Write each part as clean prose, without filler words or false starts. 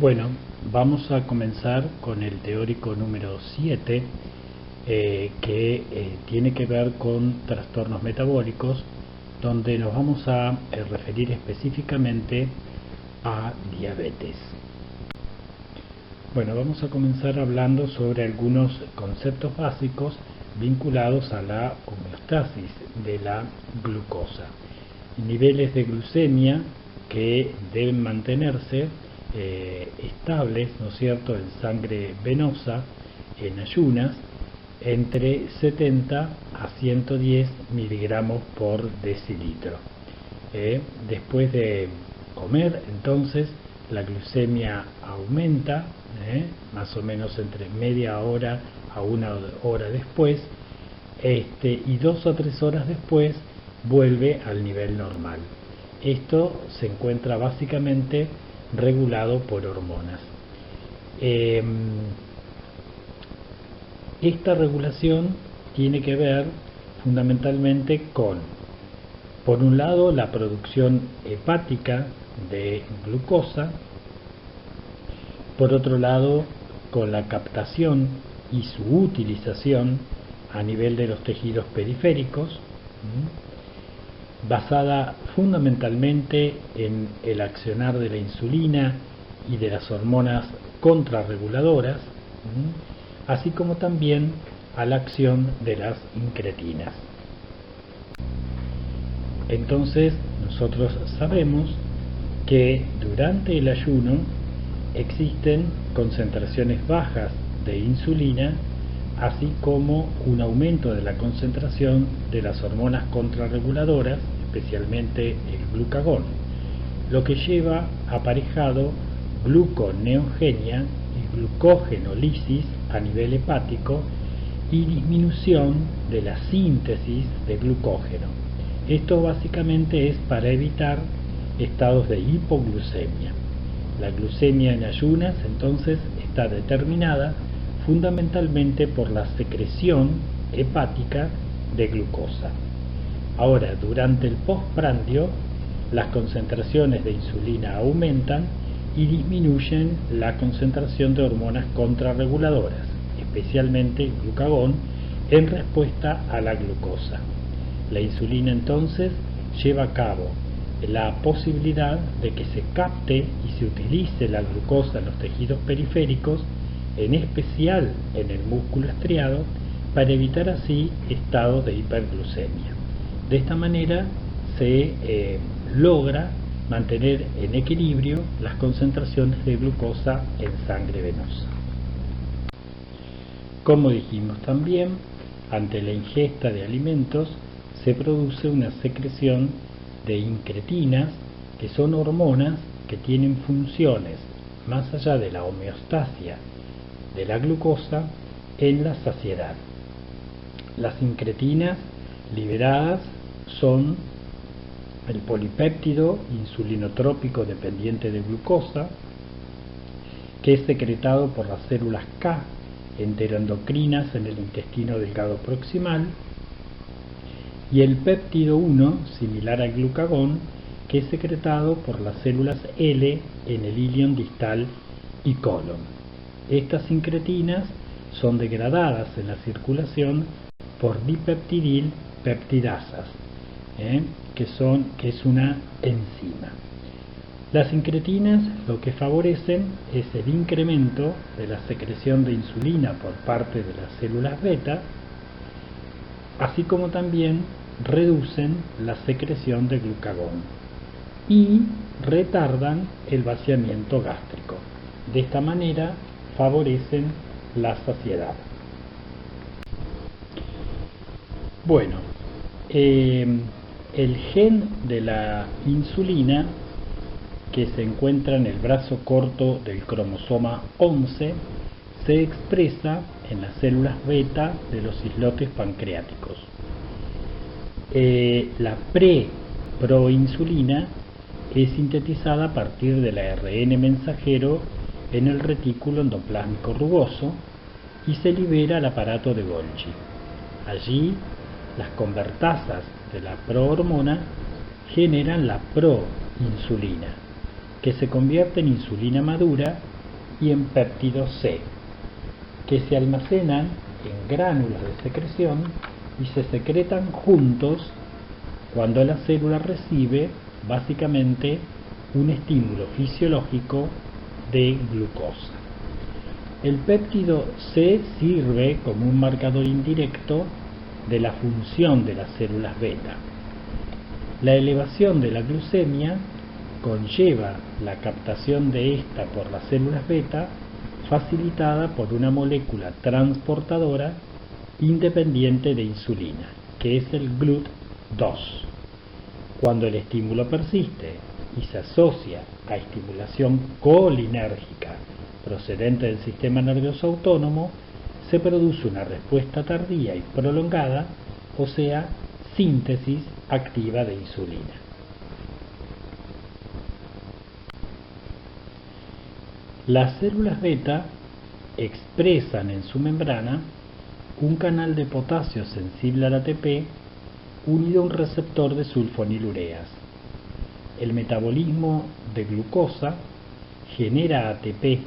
Bueno, vamos a comenzar con el teórico número 7, que tiene que ver con trastornos metabólicos, donde nos vamos a referir específicamente a diabetes. Bueno, vamos a comenzar hablando sobre algunos conceptos básicos vinculados a la homeostasis de la glucosa. Niveles de glucemia que deben mantenerse estables, ¿no es cierto?, en sangre venosa, en ayunas, entre 70 a 110 miligramos por decilitro. Después de comer, entonces, la glucemia aumenta, más o menos entre media hora a una hora después, y 2 o 3 horas después vuelve al nivel normal. Esto se encuentra básicamente regulado por hormonas. Esta regulación tiene que ver fundamentalmente con, por un lado, la producción hepática de glucosa, por otro lado, con la captación y su utilización a nivel de los tejidos periféricos, basada fundamentalmente en el accionar de la insulina y de las hormonas contrarreguladoras, así como también a la acción de las incretinas. Entonces, nosotros sabemos que durante el ayuno existen concentraciones bajas de insulina, así como un aumento de la concentración de las hormonas contrarreguladoras, especialmente el glucagón, lo que lleva aparejado gluconeogenia y glucogenolisis a nivel hepático y disminución de la síntesis de glucógeno. Esto básicamente es para evitar estados de hipoglucemia. La glucemia en ayunas entonces está determinada fundamentalmente por la secreción hepática de glucosa. Ahora, durante el postprandio, las concentraciones de insulina aumentan y disminuyen la concentración de hormonas contrarreguladoras, especialmente el glucagón, en respuesta a la glucosa. La insulina entonces lleva a cabo la posibilidad de que se capte y se utilice la glucosa en los tejidos periféricos, en especial en el músculo estriado, para evitar así estados de hiperglucemia. De esta manera se logra mantener en equilibrio las concentraciones de glucosa en sangre venosa. Como dijimos también, ante la ingesta de alimentos se produce una secreción de incretinas, que son hormonas que tienen funciones más allá de la homeostasia de la glucosa en la saciedad. Las incretinas liberadas son el polipéptido insulinotrópico dependiente de glucosa, que es secretado por las células K enteroendocrinas en el intestino delgado proximal, y el péptido 1, similar al glucagón, que es secretado por las células L en el ilion distal y colon. Estas incretinas son degradadas en la circulación por dipeptidil peptidasas, que es una enzima. Las incretinas lo que favorecen es el incremento de la secreción de insulina por parte de las células beta, así como también reducen la secreción de glucagón y retardan el vaciamiento gástrico. De esta manera favorecen la saciedad. Bueno, el gen de la insulina, que se encuentra en el brazo corto del cromosoma 11, se expresa en las células beta de los islotes pancreáticos. La proinsulina es sintetizada a partir del ARN mensajero en el retículo endoplásmico rugoso y se libera al aparato de Golgi. Allí, las convertasas de la prohormona generan la proinsulina, que se convierte en insulina madura y en péptido C, que se almacenan en gránulos de secreción y se secretan juntos cuando la célula recibe básicamente un estímulo fisiológico de glucosa. El péptido C sirve como un marcador indirecto de la función de las células beta. La elevación de la glucemia conlleva la captación de esta por las células beta, facilitada por una molécula transportadora independiente de insulina, que es el GLUT2. Cuando el estímulo persiste y se asocia a estimulación colinérgica procedente del sistema nervioso autónomo, se produce una respuesta tardía y prolongada, o sea, síntesis activa de insulina. Las células beta expresan en su membrana un canal de potasio sensible al ATP unido a un receptor de sulfonilureas. El metabolismo de glucosa genera ATP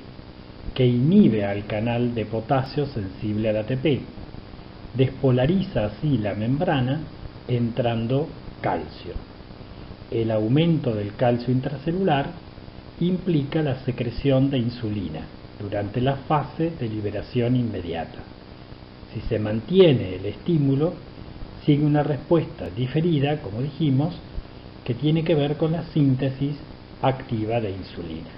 que inhibe al canal de potasio sensible al ATP. Despolariza así la membrana entrando calcio. El aumento del calcio intracelular implica la secreción de insulina durante la fase de liberación inmediata. Si se mantiene el estímulo, sigue una respuesta diferida, como dijimos, que tiene que ver con la síntesis activa de insulina.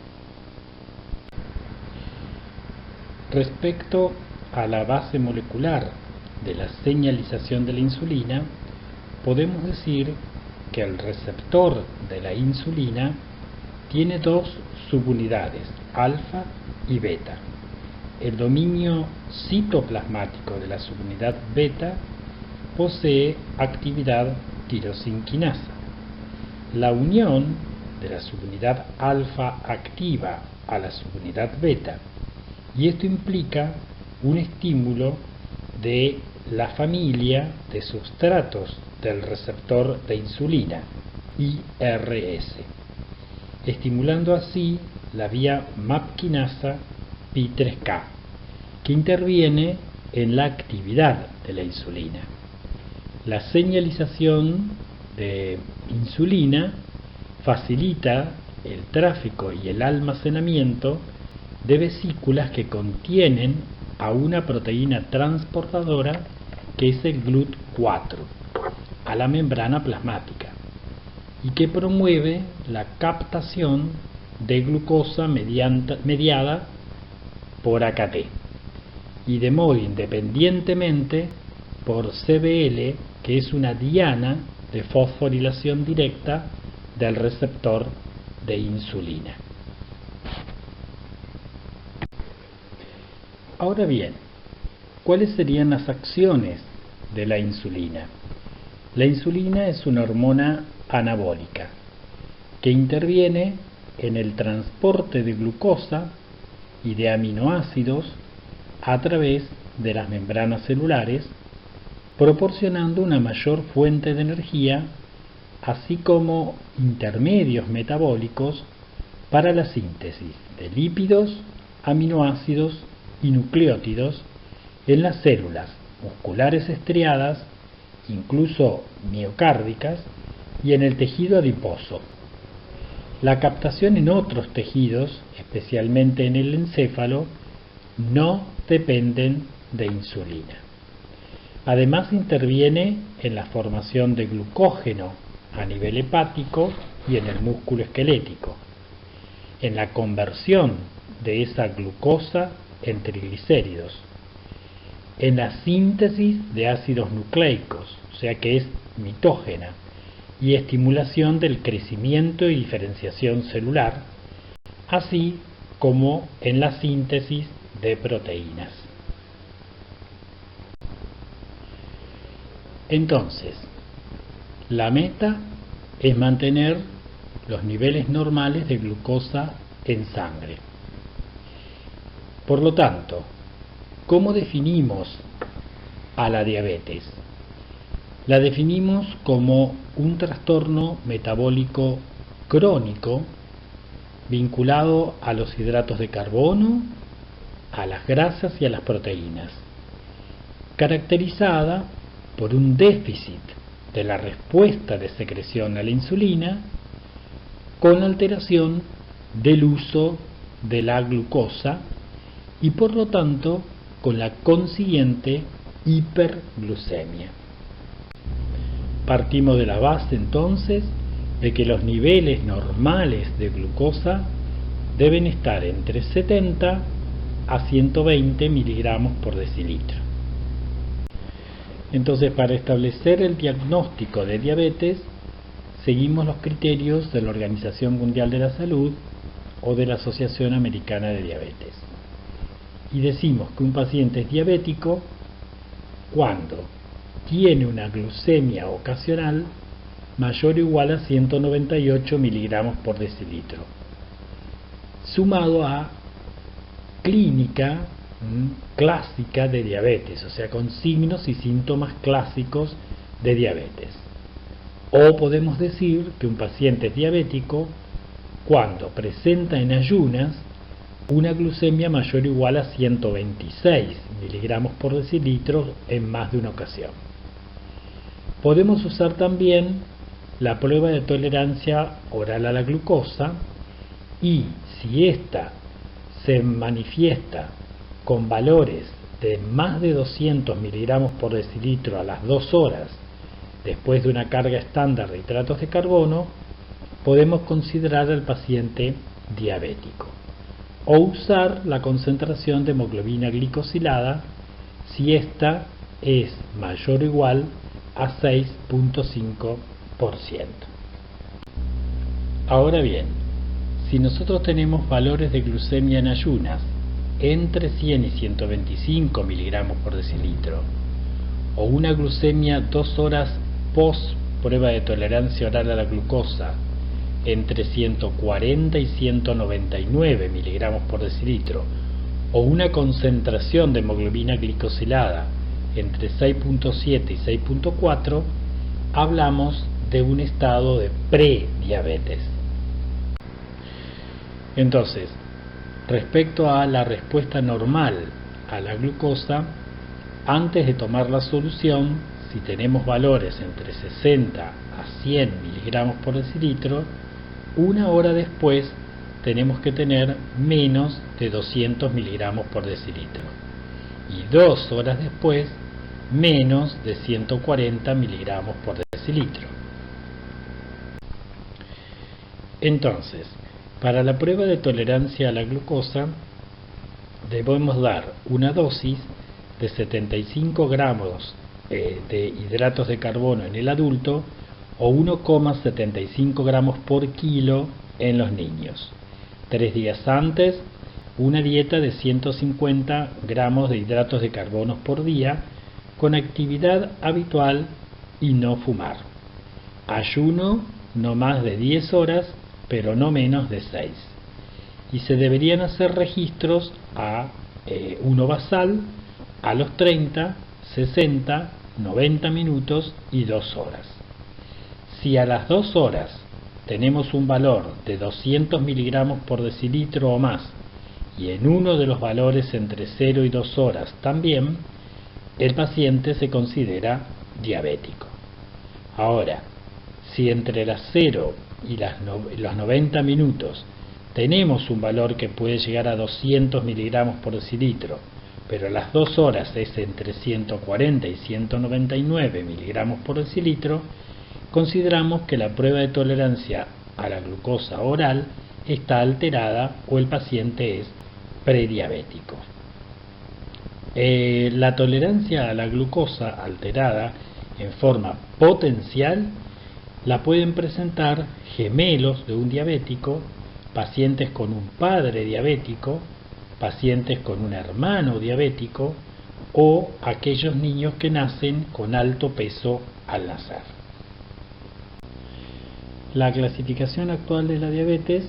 Respecto a la base molecular de la señalización de la insulina, podemos decir que el receptor de la insulina tiene dos subunidades, alfa y beta. El dominio citoplasmático de la subunidad beta posee actividad tirosinquinasa. La unión de la subunidad alfa activa a la subunidad beta, y esto implica un estímulo de la familia de substratos del receptor de insulina, IRS, estimulando así la vía MAP quinasa PI3K, que interviene en la actividad de la insulina. La señalización de insulina facilita el tráfico y el almacenamiento de vesículas que contienen a una proteína transportadora que es el GLUT4 a la membrana plasmática y que promueve la captación de glucosa mediada por AKT y de modo independientemente por CBL, que es una diana de fosforilación directa del receptor de insulina. Ahora bien, ¿cuáles serían las acciones de la insulina? La insulina es una hormona anabólica que interviene en el transporte de glucosa y de aminoácidos a través de las membranas celulares, proporcionando una mayor fuente de energía, así como intermedios metabólicos para la síntesis de lípidos, aminoácidos y nucleótidos en las células musculares estriadas, incluso miocárdicas, y en el tejido adiposo. La captación en otros tejidos, especialmente en el encéfalo, no dependen de insulina. Además interviene en la formación de glucógeno a nivel hepático y en el músculo esquelético, en la conversión de esa glucosa en triglicéridos, en la síntesis de ácidos nucleicos, o sea que es mitógena, y estimulación del crecimiento y diferenciación celular, así como en la síntesis de proteínas. Entonces, la meta es mantener los niveles normales de glucosa en sangre. Por lo tanto, ¿cómo definimos a la diabetes? La definimos como un trastorno metabólico crónico vinculado a los hidratos de carbono, a las grasas y a las proteínas, caracterizada por un déficit de la respuesta de secreción a la insulina con alteración del uso de la glucosa y por lo tanto con la consiguiente hiperglucemia. Partimos de la base entonces de que los niveles normales de glucosa deben estar entre 70 a 120 miligramos por decilitro. Entonces, para establecer el diagnóstico de diabetes, seguimos los criterios de la Organización Mundial de la Salud o de la Asociación Americana de Diabetes. Y decimos que un paciente es diabético cuando tiene una glucemia ocasional mayor o igual a 198 miligramos por decilitro, sumado a clínica clásica de diabetes, o sea, con signos y síntomas clásicos de diabetes. O podemos decir que un paciente es diabético cuando presenta en ayunas una glucemia mayor o igual a 126 miligramos por decilitro en más de una ocasión. Podemos usar también la prueba de tolerancia oral a la glucosa y si ésta se manifiesta con valores de más de 200 miligramos por decilitro a las 2 horas después de una carga estándar de hidratos de carbono, podemos considerar al paciente diabético o usar la concentración de hemoglobina glicosilada si ésta es mayor o igual a 6.5%. Ahora bien, si nosotros tenemos valores de glucemia en ayunas entre 100 y 125 miligramos por decilitro o una glucemia 2 horas post prueba de tolerancia oral a la glucosa entre 140 y 199 miligramos por decilitro o una concentración de hemoglobina glicosilada entre 6.7 y 6.4, hablamos de un estado de prediabetes. Entonces, respecto a la respuesta normal a la glucosa, antes de tomar la solución, si tenemos valores entre 60 a 100 miligramos por decilitro, una hora después tenemos que tener menos de 200 miligramos por decilitro y 2 horas después menos de 140 miligramos por decilitro. Entonces, para la prueba de tolerancia a la glucosa debemos dar una dosis de 75 gramos de hidratos de carbono en el adulto o 1,75 gramos por kilo en los niños. 3 días antes, una dieta de 150 gramos de hidratos de carbono por día con actividad habitual y no fumar. Ayuno no más de 10 horas, pero no menos de 6. Y se deberían hacer registros a uno basal a los 30, 60, 90 minutos y 2 horas. Si a las 2 horas tenemos un valor de 200 miligramos por decilitro o más, y en uno de los valores entre 0 y 2 horas también, el paciente se considera diabético. Ahora, si entre las 0 y los 90 minutos tenemos un valor que puede llegar a 200 miligramos por decilitro, pero a las 2 horas es entre 140 y 199 miligramos por decilitro, consideramos que la prueba de tolerancia a la glucosa oral está alterada o el paciente es prediabético. La tolerancia a la glucosa alterada en forma potencial la pueden presentar gemelos de un diabético, pacientes con un padre diabético, pacientes con un hermano diabético o aquellos niños que nacen con alto peso al nacer. La clasificación actual de la diabetes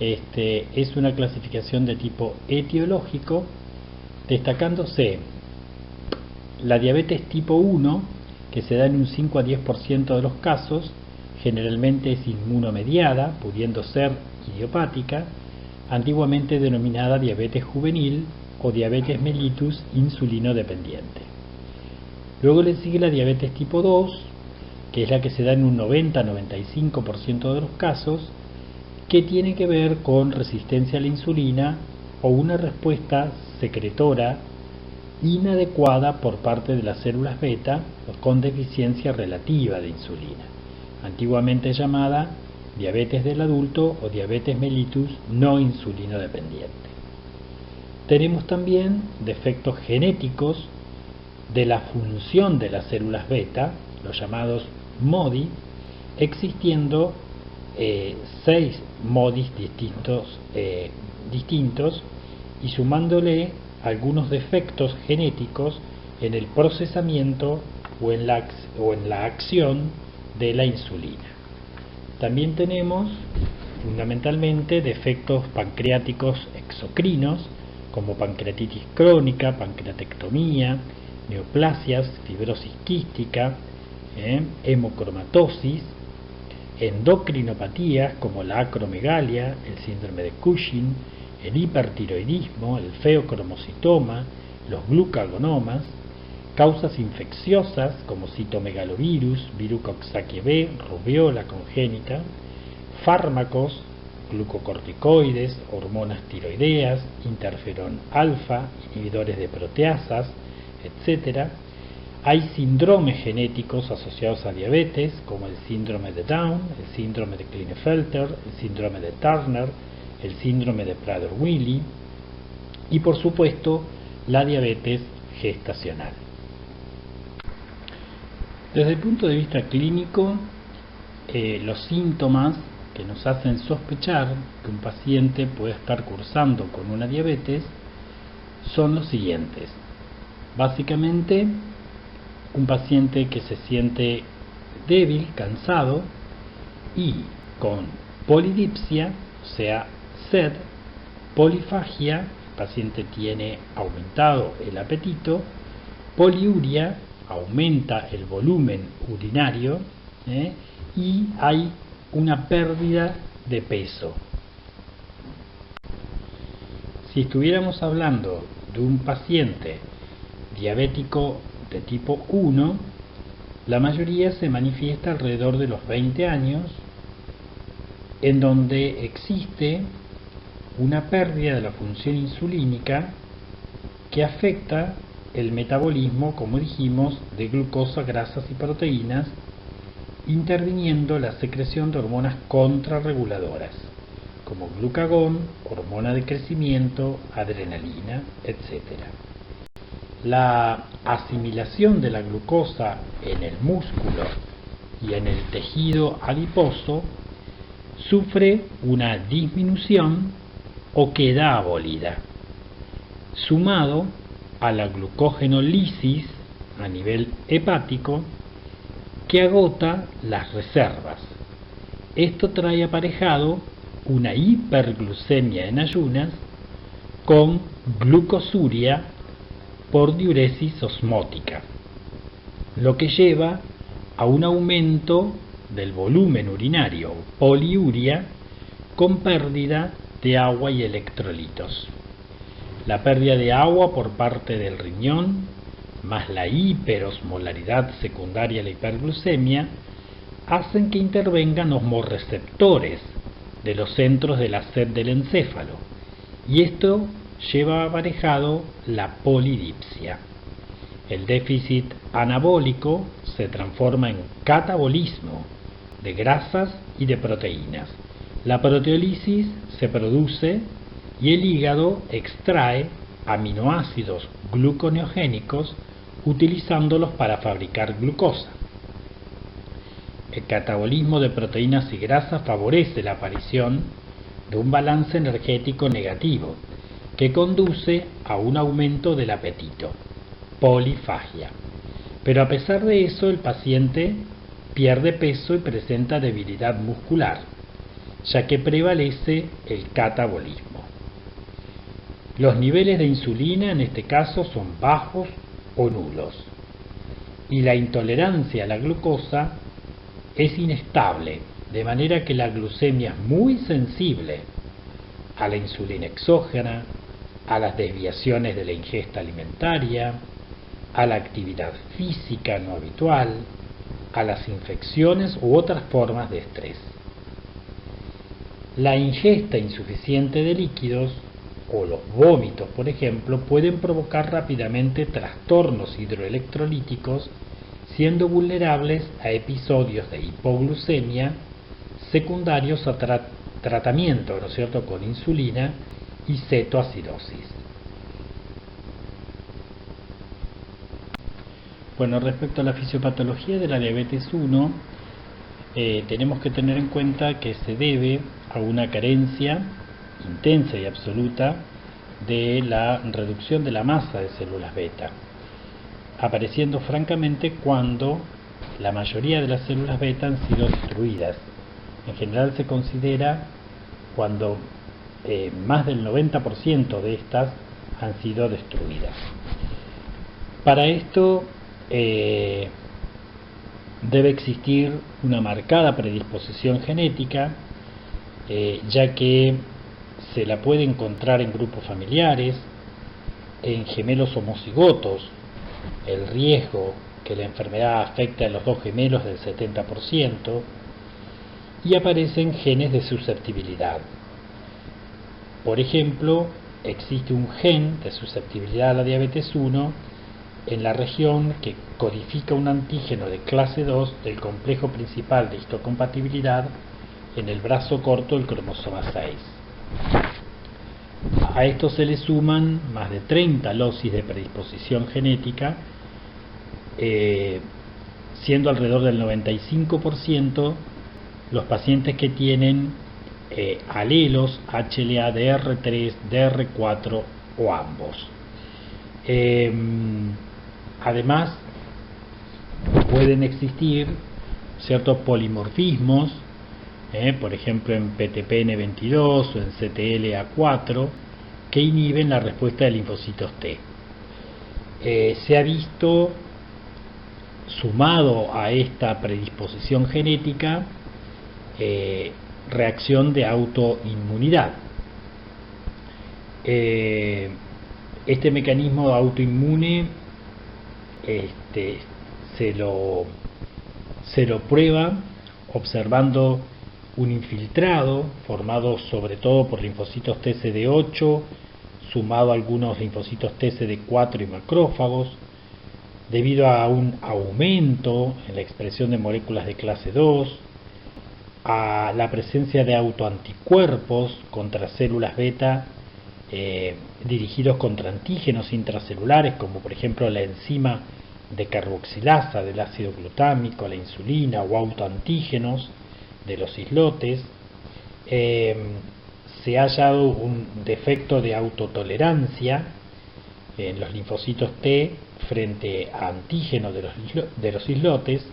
es una clasificación de tipo etiológico, destacándose la diabetes tipo 1, que se da en un 5 a 10% de los casos, generalmente es inmunomediada, pudiendo ser idiopática, antiguamente denominada diabetes juvenil o diabetes mellitus insulino dependiente. Luego le sigue la diabetes tipo 2, que es la que se da en un 90-95% de los casos, que tiene que ver con resistencia a la insulina o una respuesta secretora inadecuada por parte de las células beta con deficiencia relativa de insulina, antiguamente llamada diabetes del adulto o diabetes mellitus no insulino dependiente. Tenemos también defectos genéticos de la función de las células beta, los llamados MODI, existiendo 6 MODIs distintos y sumándole algunos defectos genéticos en el procesamiento o en la acción de la insulina. También tenemos fundamentalmente defectos pancreáticos exocrinos como pancreatitis crónica, pancreatectomía, neoplasias, fibrosis quística, hemocromatosis, endocrinopatías como la acromegalia, el síndrome de Cushing, el hipertiroidismo, el feocromocitoma, los glucagonomas, causas infecciosas como citomegalovirus, virus Coxsackie B, rubiola congénita, fármacos, glucocorticoides, hormonas tiroideas, interferón alfa, inhibidores de proteasas, etc. Hay síndromes genéticos asociados a diabetes, como el síndrome de Down, el síndrome de Klinefelter, el síndrome de Turner, el síndrome de Prader-Willi y, por supuesto, la diabetes gestacional. Desde el punto de vista clínico, los síntomas que nos hacen sospechar que un paciente puede estar cursando con una diabetes son los siguientes. Básicamente, un paciente que se siente débil, cansado y con polidipsia, o sea, sed, polifagia, el paciente tiene aumentado el apetito, poliuria, aumenta el volumen urinario y hay una pérdida de peso. Si estuviéramos hablando de un paciente diabético de tipo 1, la mayoría se manifiesta alrededor de los 20 años, en donde existe una pérdida de la función insulínica que afecta el metabolismo, como dijimos, de glucosa, grasas y proteínas, interviniendo la secreción de hormonas contrarreguladoras, como glucagón, hormona de crecimiento, adrenalina, etc. La asimilación de la glucosa en el músculo y en el tejido adiposo sufre una disminución o queda abolida, sumado a la glucógenolisis a nivel hepático que agota las reservas. Esto trae aparejado una hiperglucemia en ayunas con glucosuria por diuresis osmótica, lo que lleva a un aumento del volumen urinario, poliuria, con pérdida de agua y electrolitos. La pérdida de agua por parte del riñón, más la hiperosmolaridad secundaria a la hiperglucemia, hacen que intervengan osmorreceptores de los centros de la sed del encéfalo, y esto lleva aparejado la polidipsia. El déficit anabólico se transforma en catabolismo de grasas y de proteínas. La proteólisis se produce y el hígado extrae aminoácidos gluconeogénicos utilizándolos para fabricar glucosa. El catabolismo de proteínas y grasas favorece la aparición de un balance energético negativo que conduce a un aumento del apetito, polifagia. Pero a pesar de eso, el paciente pierde peso y presenta debilidad muscular, ya que prevalece el catabolismo. Los niveles de insulina en este caso son bajos o nulos, y la intolerancia a la glucosa es inestable, de manera que la glucemia es muy sensible a la insulina exógena, a las desviaciones de la ingesta alimentaria, a la actividad física no habitual, a las infecciones u otras formas de estrés. La ingesta insuficiente de líquidos o los vómitos, por ejemplo, pueden provocar rápidamente trastornos hidroelectrolíticos, siendo vulnerables a episodios de hipoglucemia secundarios a tratamiento, ¿no es cierto?, con insulina y cetoacidosis. Bueno, respecto a la fisiopatología de la diabetes 1, tenemos que tener en cuenta que se debe a una carencia intensa y absoluta de la reducción de la masa de células beta, apareciendo francamente cuando la mayoría de las células beta han sido destruidas. En general se considera cuando más del 90% de estas han sido destruidas. Para esto debe existir una marcada predisposición genética, ya que se la puede encontrar en grupos familiares, en gemelos homocigotos. El riesgo que la enfermedad afecte a los dos gemelos del 70%, y aparecen genes de susceptibilidad. Por ejemplo, existe un gen de susceptibilidad a la diabetes 1 en la región que codifica un antígeno de clase 2 del complejo principal de histocompatibilidad en el brazo corto del cromosoma 6. A esto se le suman más de 30 losis de predisposición genética, siendo alrededor del 95% los pacientes que tienen alelos HLA-DR3, DR4 o ambos. Además, pueden existir ciertos polimorfismos, por ejemplo en PTPN22 o en CTLA4, que inhiben la respuesta de linfocitos T. Se ha visto, sumado a esta predisposición genética, reacción de autoinmunidad. Este mecanismo autoinmune se lo prueba observando un infiltrado formado sobre todo por linfocitos TCD8, sumado a algunos linfocitos TCD4 y macrófagos, debido a un aumento en la expresión de moléculas de clase 2, a la presencia de autoanticuerpos contra células beta dirigidos contra antígenos intracelulares, como por ejemplo la enzima de carboxilasa del ácido glutámico, la insulina, o autoantígenos de los islotes. Se ha hallado un defecto de autotolerancia en los linfocitos T frente a antígenos de los islotes,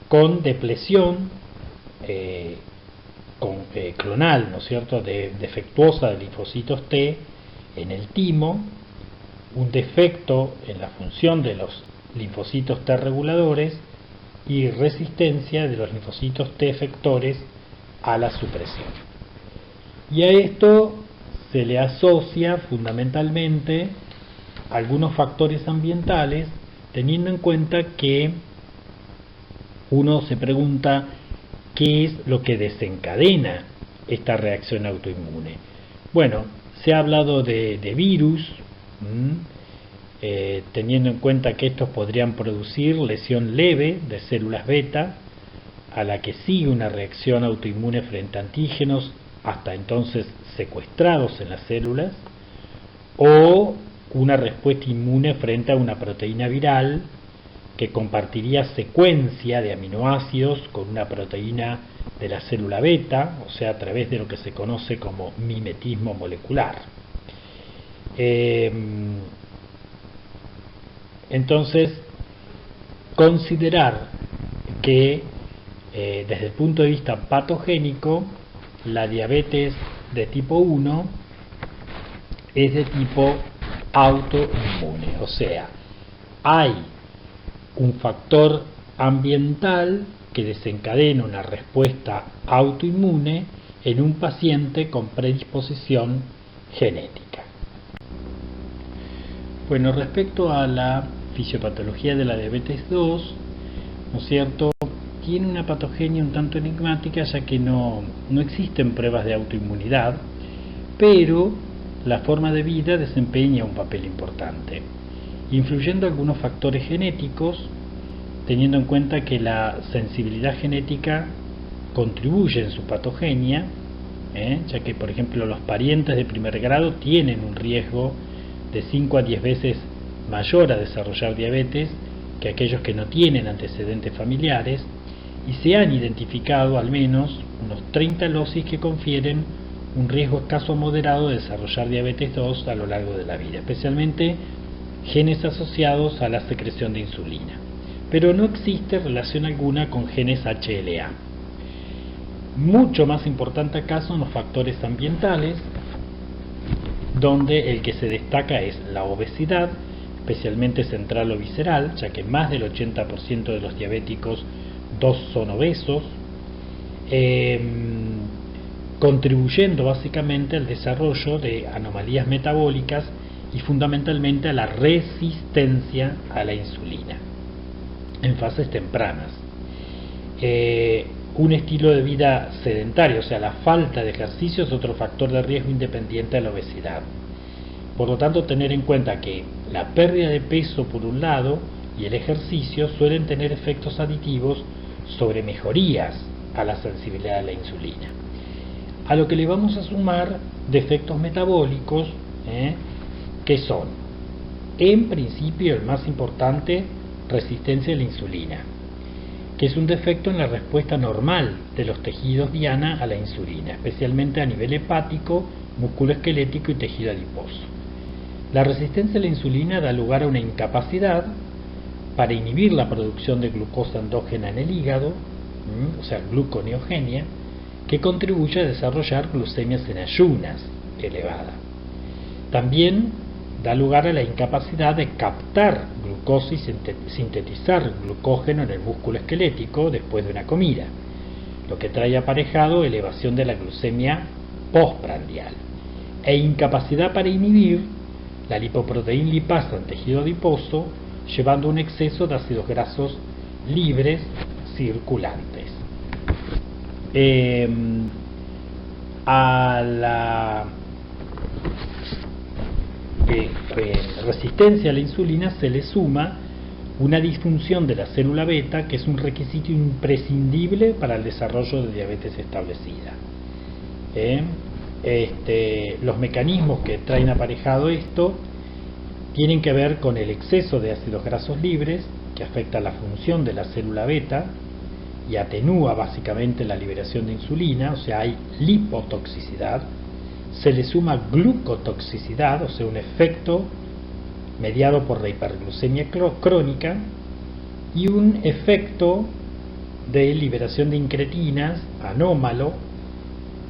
con depresión clonal, ¿no es cierto?, defectuosa de linfocitos T en el timo, un defecto en la función de los linfocitos T reguladores y resistencia de los linfocitos T efectores a la supresión. Y a esto se le asocia fundamentalmente algunos factores ambientales, teniendo en cuenta que uno se pregunta qué es lo que desencadena esta reacción autoinmune. Bueno, se ha hablado de virus, teniendo en cuenta que estos podrían producir lesión leve de células beta, a la que sigue una reacción autoinmune frente a antígenos hasta entonces secuestrados en las células, o una respuesta inmune frente a una proteína viral que compartiría secuencia de aminoácidos con una proteína de la célula beta, o sea, a través de lo que se conoce como mimetismo molecular. Entonces, considerar que desde el punto de vista patogénico, la diabetes de tipo 1 es de tipo autoinmune, o sea, hay un factor ambiental que desencadena una respuesta autoinmune en un paciente con predisposición genética. Bueno, respecto a la fisiopatología de la diabetes 2, ¿no es cierto?, tiene una patogenia un tanto enigmática, ya que no existen pruebas de autoinmunidad, pero la forma de vida desempeña un papel importante, influyendo algunos factores genéticos, teniendo en cuenta que la sensibilidad genética contribuye en su patogenia, ya que, por ejemplo, los parientes de primer grado tienen un riesgo de 5 a 10 veces mayor a desarrollar diabetes que aquellos que no tienen antecedentes familiares, y se han identificado al menos unos 30 locis que confieren un riesgo escaso a moderado de desarrollar diabetes 2 a lo largo de la vida, especialmente genes asociados a la secreción de insulina. Pero no existe relación alguna con genes HLA. Mucho más importante acá son los factores ambientales, donde el que se destaca es la obesidad, especialmente central o visceral, ya que más del 80% de los diabéticos 2 son obesos, contribuyendo básicamente al desarrollo de anomalías metabólicas y fundamentalmente a la resistencia a la insulina en fases tempranas. Un estilo de vida sedentario, o sea, la falta de ejercicio, es otro factor de riesgo independiente de la obesidad. Por lo tanto, tener en cuenta que la pérdida de peso por un lado y el ejercicio suelen tener efectos aditivos sobre mejorías a la sensibilidad a la insulina. A lo que le vamos a sumar defectos metabólicos, que son, en principio, el más importante, resistencia a la insulina, que es un defecto en la respuesta normal de los tejidos diana a la insulina, especialmente a nivel hepático, músculo esquelético y tejido adiposo. La resistencia a la insulina da lugar a una incapacidad para inhibir la producción de glucosa endógena en el hígado, o sea, gluconeogenia, que contribuye a desarrollar glucemias en ayunas elevada. También da lugar a la incapacidad de captar glucosa y sintetizar glucógeno en el músculo esquelético después de una comida, lo que trae aparejado elevación de la glucemia postprandial, e incapacidad para inhibir la lipoproteína lipasa en tejido adiposo, llevando a un exceso de ácidos grasos libres circulantes. A la resistencia a la insulina se le suma una disfunción de la célula beta, que es un requisito imprescindible para el desarrollo de diabetes establecida. Los mecanismos que traen aparejado esto tienen que ver con el exceso de ácidos grasos libres, que afecta la función de la célula beta y atenúa básicamente la liberación de insulina, o sea, hay lipotoxicidad. Se le suma glucotoxicidad, o sea, un efecto mediado por la hiperglucemia crónica, y un efecto de liberación de incretinas anómalo,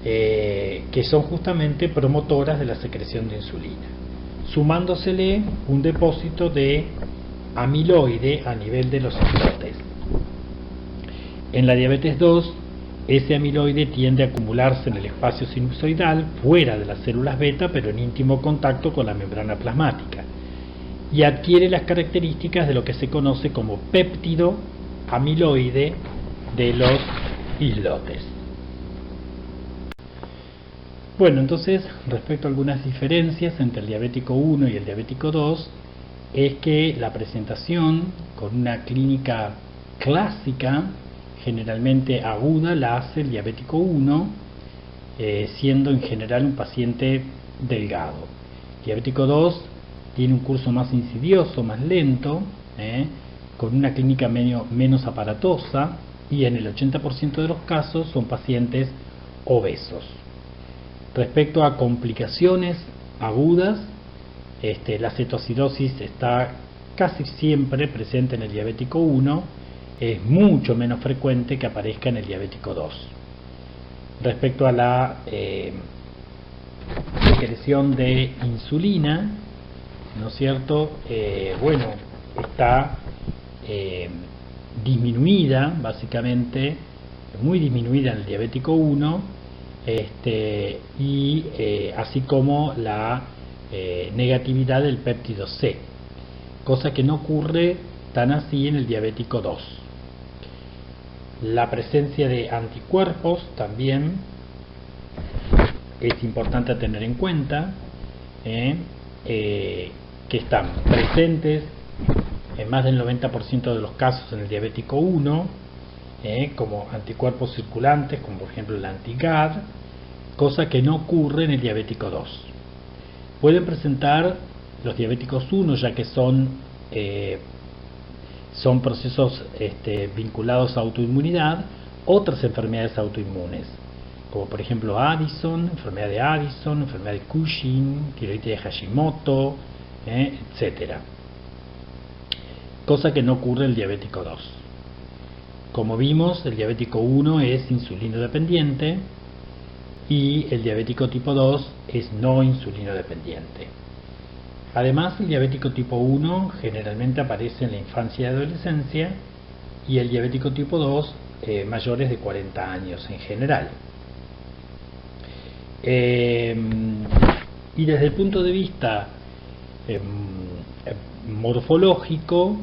que son justamente promotoras de la secreción de insulina, sumándosele un depósito de amiloide a nivel de los islotes. En la diabetes 2, ese amiloide tiende a acumularse en el espacio sinusoidal, fuera de las células beta, pero en íntimo contacto con la membrana plasmática, y adquiere las características de lo que se conoce como péptido amiloide de los islotes. Bueno, entonces, respecto a algunas diferencias entre el diabético 1 y el diabético 2, es que la presentación con una clínica clásica, generalmente aguda, la hace el diabético 1, siendo en general un paciente delgado. El diabético 2 tiene un curso más insidioso, más lento, con una clínica menos aparatosa, y en el 80% de los casos son pacientes obesos. Respecto a complicaciones agudas, la cetoacidosis está casi siempre presente en el diabético 1, es mucho menos frecuente que aparezca en el diabético 2. Respecto a la secreción de insulina, ¿no es cierto? Está disminuida, básicamente, muy disminuida en el diabético 1, así como la negatividad del péptido C, cosa que no ocurre tan así en el diabético 2. La presencia de anticuerpos también es importante tener en cuenta, que están presentes en más del 90% de los casos en el diabético 1, como anticuerpos circulantes, como por ejemplo el anti-GAD, cosa que no ocurre en el diabético 2. Pueden presentar los diabéticos 1, ya que son procesos vinculados a autoinmunidad, otras enfermedades autoinmunes, como por ejemplo Addison, enfermedad de Addison, enfermedad de Cushing, tiroides de Hashimoto, etcétera. Cosa que no ocurre en el diabético 2. Como vimos, el diabético 1 es insulino dependiente y el diabético tipo 2 es no insulino dependiente. Además, el diabético tipo 1 generalmente aparece en la infancia y adolescencia, y el diabético tipo 2 mayores de 40 años en general. Y desde el punto de vista morfológico,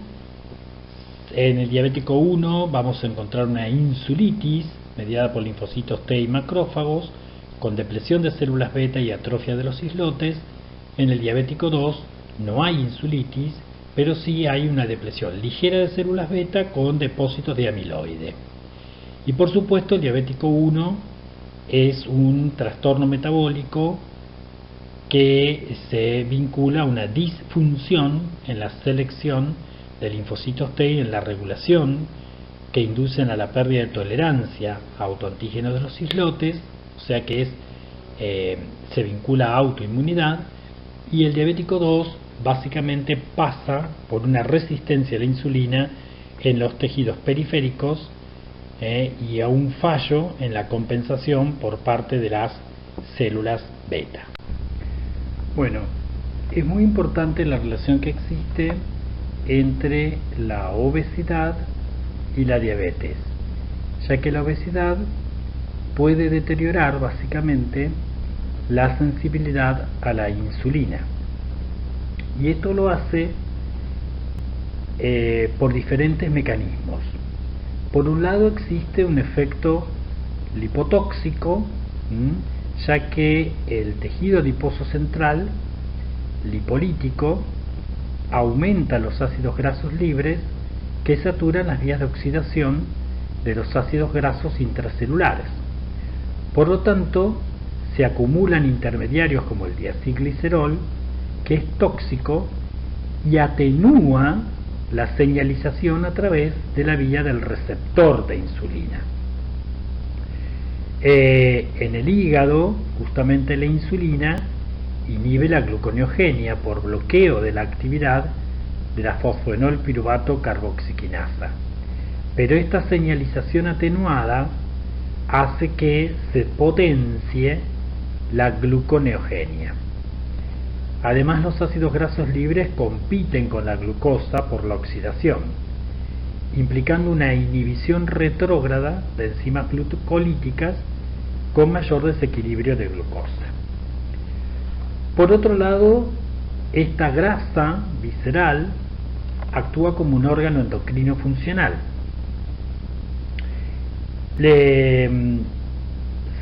en el diabético 1 vamos a encontrar una insulitis mediada por linfocitos T y macrófagos, con depresión de células beta y atrofia de los islotes. En el diabético 2 no hay insulitis, pero sí hay una depresión ligera de células beta con depósitos de amiloide. Y por supuesto, el diabético 1 es un trastorno metabólico que se vincula a una disfunción en la selección de linfocitos T y en la regulación, que inducen a la pérdida de tolerancia a autoantígenos de los islotes, o sea que se vincula a autoinmunidad. Y el diabético 2 básicamente pasa por una resistencia a la insulina en los tejidos periféricos, y a un fallo en la compensación por parte de las células beta. Bueno, es muy importante la relación que existe entre la obesidad y la diabetes, ya que la obesidad puede deteriorar básicamente la sensibilidad a la insulina, y esto lo hace por diferentes mecanismos. Por un lado, existe un efecto lipotóxico, ya que el tejido adiposo central lipolítico aumenta los ácidos grasos libres que saturan las vías de oxidación de los ácidos grasos intracelulares. Por lo tanto, se acumulan intermediarios como el diacilglicerol, que es tóxico y atenúa la señalización a través de la vía del receptor de insulina. En el hígado, justamente la insulina inhibe la gluconeogenia por bloqueo de la actividad de la fosfoenolpiruvato carboxiquinasa. Pero esta señalización atenuada hace que se potencie la gluconeogenia. Además, los ácidos grasos libres compiten con la glucosa por la oxidación, implicando una inhibición retrógrada de enzimas glucolíticas con mayor desequilibrio de glucosa. Por otro lado, esta grasa visceral actúa como un órgano endocrino funcional,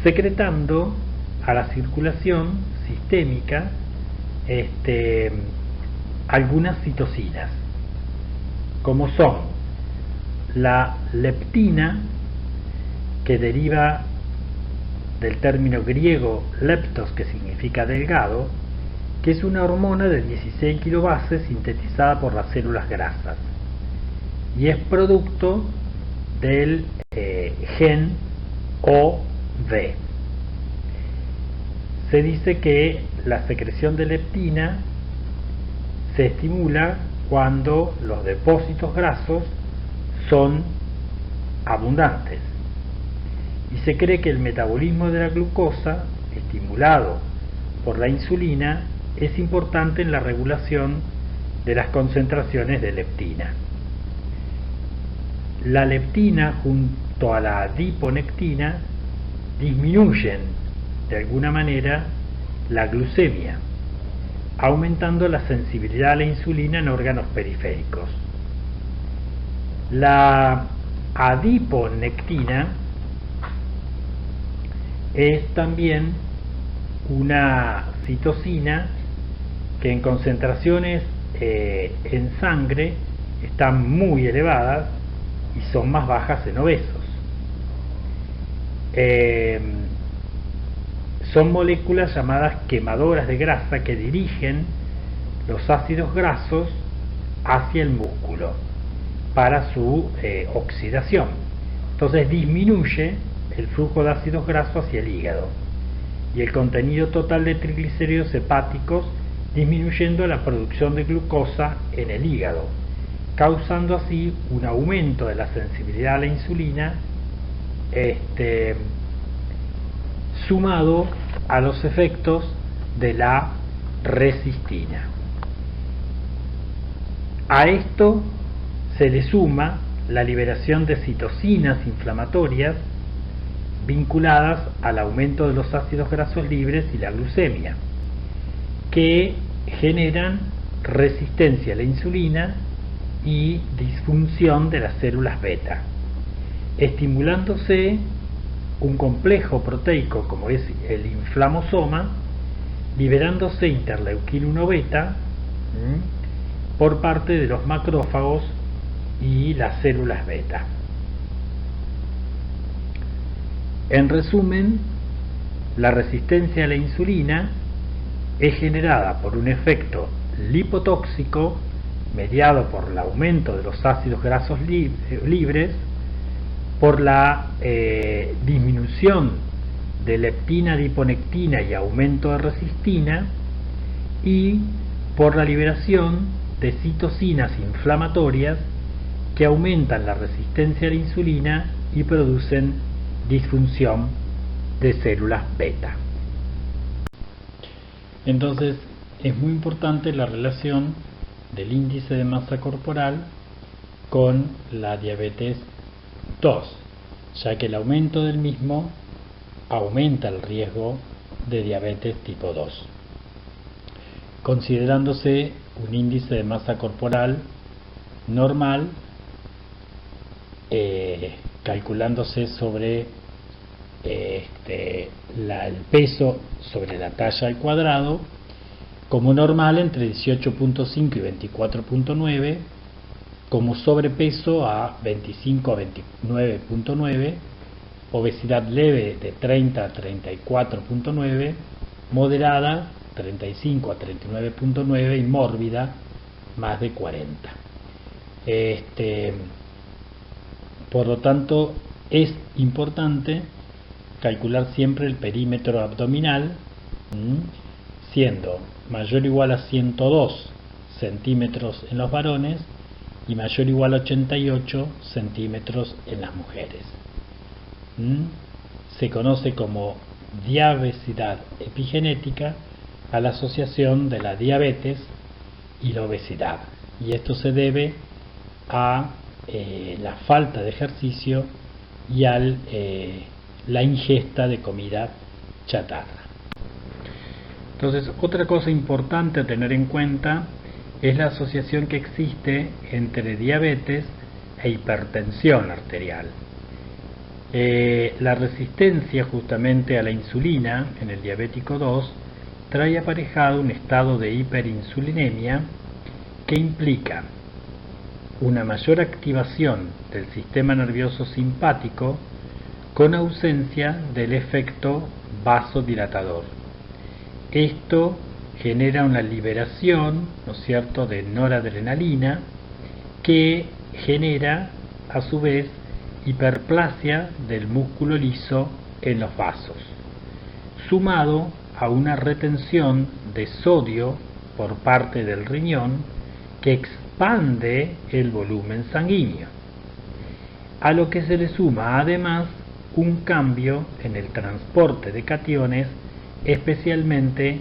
secretando a la circulación sistémica algunas citocinas, como son la leptina, que deriva del término griego leptos, que significa delgado, que es una hormona de 16 kilobases sintetizada por las células grasas y es producto del gen OV. Se dice que la secreción de leptina se estimula cuando los depósitos grasos son abundantes, y se cree que el metabolismo de la glucosa, estimulado por la insulina, es importante en la regulación de las concentraciones de leptina. la leptina junto a la adiponectina disminuyen de alguna manera la glucemia, aumentando la sensibilidad a la insulina en órganos periféricos. La adiponectina es también una citosina que en concentraciones en sangre están muy elevadas y son más bajas en obesos. Son moléculas llamadas quemadoras de grasa que dirigen los ácidos grasos hacia el músculo para su oxidación. Entonces disminuye el flujo de ácidos grasos hacia el hígado y el contenido total de triglicéridos hepáticos, disminuyendo la producción de glucosa en el hígado, causando así un aumento de la sensibilidad a la insulina, sumado a los efectos de la resistina. A esto se le suma la liberación de citocinas inflamatorias vinculadas al aumento de los ácidos grasos libres y la glucemia, que generan resistencia a la insulina y disfunción de las células beta, estimulándose un complejo proteico como es el inflamosoma, liberándose interleuquina 1 beta por parte de los macrófagos y las células beta. En resumen, la resistencia a la insulina es generada por un efecto lipotóxico mediado por el aumento de los ácidos grasos libres, por la disminución de leptina, adiponectina y aumento de resistina, y por la liberación de citocinas inflamatorias que aumentan la resistencia a la insulina y producen disfunción de células beta. Entonces es muy importante la relación del índice de masa corporal con la diabetes 2, ya que el aumento del mismo aumenta el riesgo de diabetes tipo 2, considerándose un índice de masa corporal normal, calculándose sobre el peso sobre la talla al cuadrado como normal entre 18.5 y 24.9, como sobrepeso a 25 a 29.9, obesidad leve de 30 a 34.9, moderada 35 a 39.9 y mórbida más de 40. Por lo tanto, es importante calcular siempre el perímetro abdominal, siendo mayor o igual a 102 centímetros en los varones y mayor o igual a 88 centímetros en las mujeres. Se conoce como diabesidad epigenética a la asociación de la diabetes y la obesidad, y esto se debe a la falta de ejercicio y a la ingesta de comida chatarra. Entonces, otra cosa importante a tener en cuenta es la asociación que existe entre diabetes e hipertensión arterial. La resistencia justamente a la insulina en el diabético 2 trae aparejado un estado de hiperinsulinemia que implica una mayor activación del sistema nervioso simpático con ausencia del efecto vasodilatador. Esto genera una liberación, ¿no es cierto?, de noradrenalina, que genera a su vez hiperplasia del músculo liso en los vasos, sumado a una retención de sodio por parte del riñón que expande el volumen sanguíneo, a lo que se le suma además un cambio en el transporte de cationes, especialmente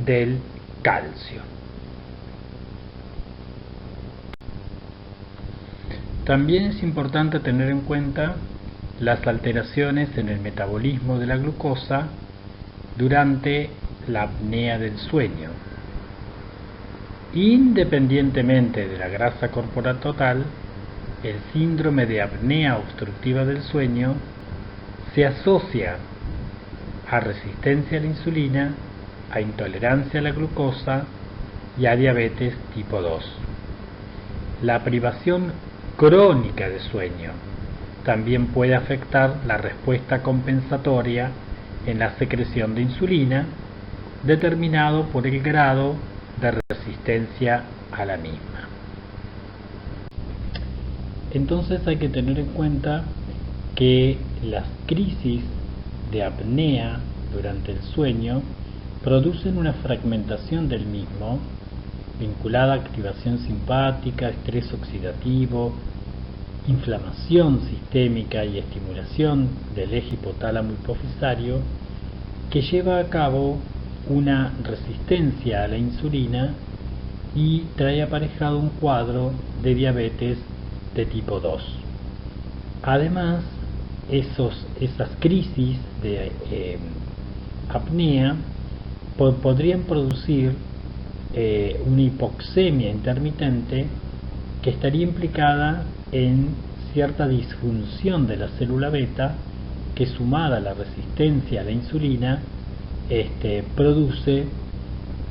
del calcio. También es importante tener en cuenta las alteraciones en el metabolismo de la glucosa durante la apnea del sueño. Independientemente de la grasa corporal total, el síndrome de apnea obstructiva del sueño se asocia a resistencia a la insulina, a intolerancia a la glucosa y a diabetes tipo 2. La privación crónica de sueño también puede afectar la respuesta compensatoria en la secreción de insulina, determinado por el grado de resistencia a la misma. Entonces hay que tener en cuenta que las crisis de apnea durante el sueño producen una fragmentación del mismo, vinculada a activación simpática, estrés oxidativo, inflamación sistémica y estimulación del eje hipotálamo hipofisario, que lleva a cabo una resistencia a la insulina y trae aparejado un cuadro de diabetes de tipo 2. Además, esas crisis de apnea podrían producir una hipoxemia intermitente que estaría implicada en cierta disfunción de la célula beta, que sumada a la resistencia a la insulina produce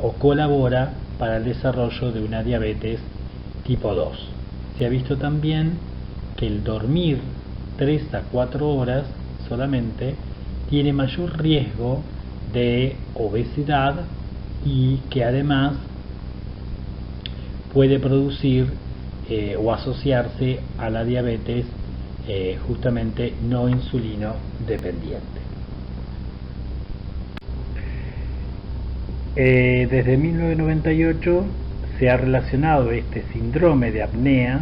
o colabora para el desarrollo de una diabetes tipo 2. Se ha visto también que el dormir 3 a 4 horas solamente tiene mayor riesgo de obesidad y que además puede producir o asociarse a la diabetes justamente no insulino dependiente. Desde 1998 se ha relacionado este síndrome de apnea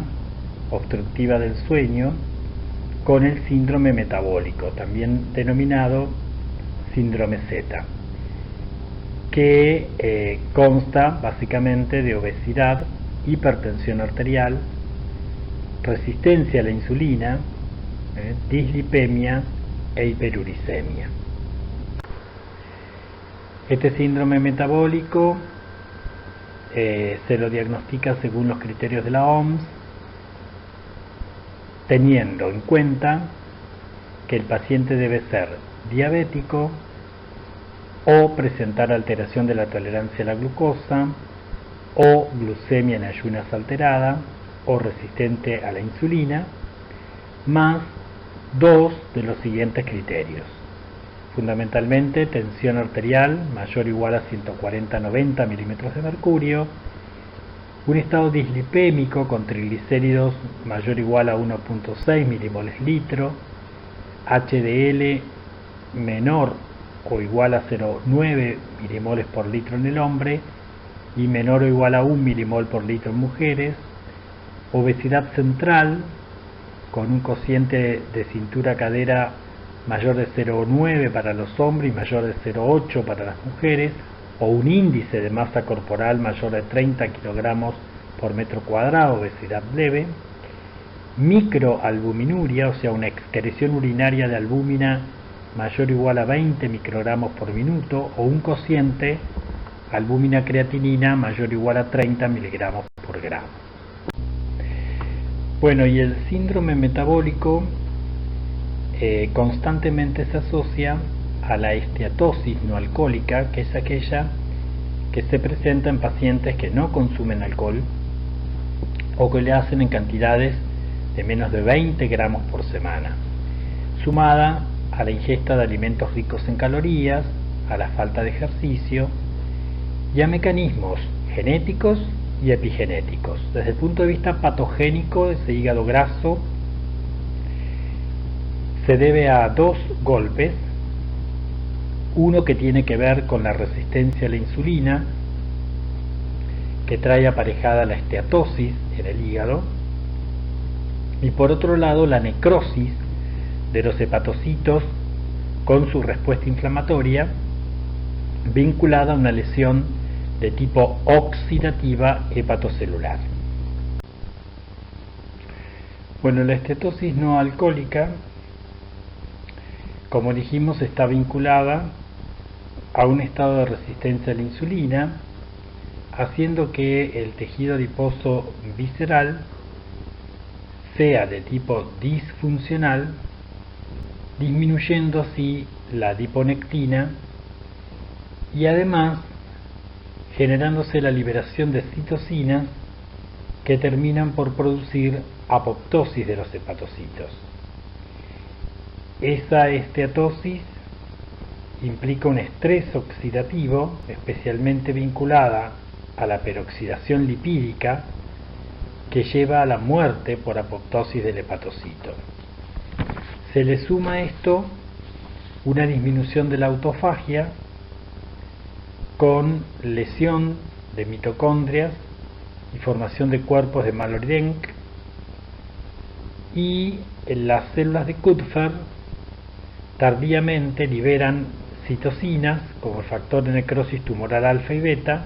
obstructiva del sueño con el síndrome metabólico, también denominado síndrome Z, que consta básicamente de obesidad, hipertensión arterial, resistencia a la insulina, dislipemia e hiperuricemia. Este síndrome metabólico se lo diagnostica según los criterios de la OMS, teniendo en cuenta que el paciente debe ser diabético o presentar alteración de la tolerancia a la glucosa o glucemia en ayunas alterada o resistente a la insulina, más 2 de los siguientes criterios. Fundamentalmente, tensión arterial mayor o igual a 140-90 milímetros de mercurio, un estado dislipémico con triglicéridos mayor o igual a 1.6 milimoles litro, HDL menor o igual a 0,9 milimoles por litro en el hombre y menor o igual a 1 milimol por litro en mujeres, obesidad central con un cociente de cintura-cadera mayor de 0,9 para los hombres y mayor de 0,8 para las mujeres, o un índice de masa corporal mayor de 30 kilogramos por metro cuadrado, obesidad leve, microalbuminuria, o sea una excreción urinaria de albúmina mayor o igual a 20 microgramos por minuto, o un cociente albúmina creatinina mayor o igual a 30 miligramos por gramo. Bueno, y el síndrome metabólico constantemente se asocia a la esteatosis no alcohólica, que es aquella que se presenta en pacientes que no consumen alcohol o que le hacen en cantidades de menos de 20 gramos por semana, sumada a la ingesta de alimentos ricos en calorías, a la falta de ejercicio y a mecanismos genéticos y epigenéticos. Desde el punto de vista patogénico, ese hígado graso se debe a 2 golpes, uno que tiene que ver con la resistencia a la insulina, que trae aparejada la esteatosis en el hígado, y por otro lado la necrosis de los hepatocitos con su respuesta inflamatoria vinculada a una lesión de tipo oxidativa hepatocelular. Bueno, la esteatosis no alcohólica, como dijimos, está vinculada a un estado de resistencia a la insulina, haciendo que el tejido adiposo visceral sea de tipo disfuncional, disminuyendo así la adiponectina y además generándose la liberación de citocinas que terminan por producir apoptosis de los hepatocitos. Esa esteatosis implica un estrés oxidativo, especialmente vinculada a la peroxidación lipídica, que lleva a la muerte por apoptosis del hepatocito. Se le suma a esto una disminución de la autofagia con lesión de mitocondrias y formación de cuerpos de Mallory-Denk, y las células de Kupffer tardíamente liberan citocinas como el factor de necrosis tumoral alfa y beta,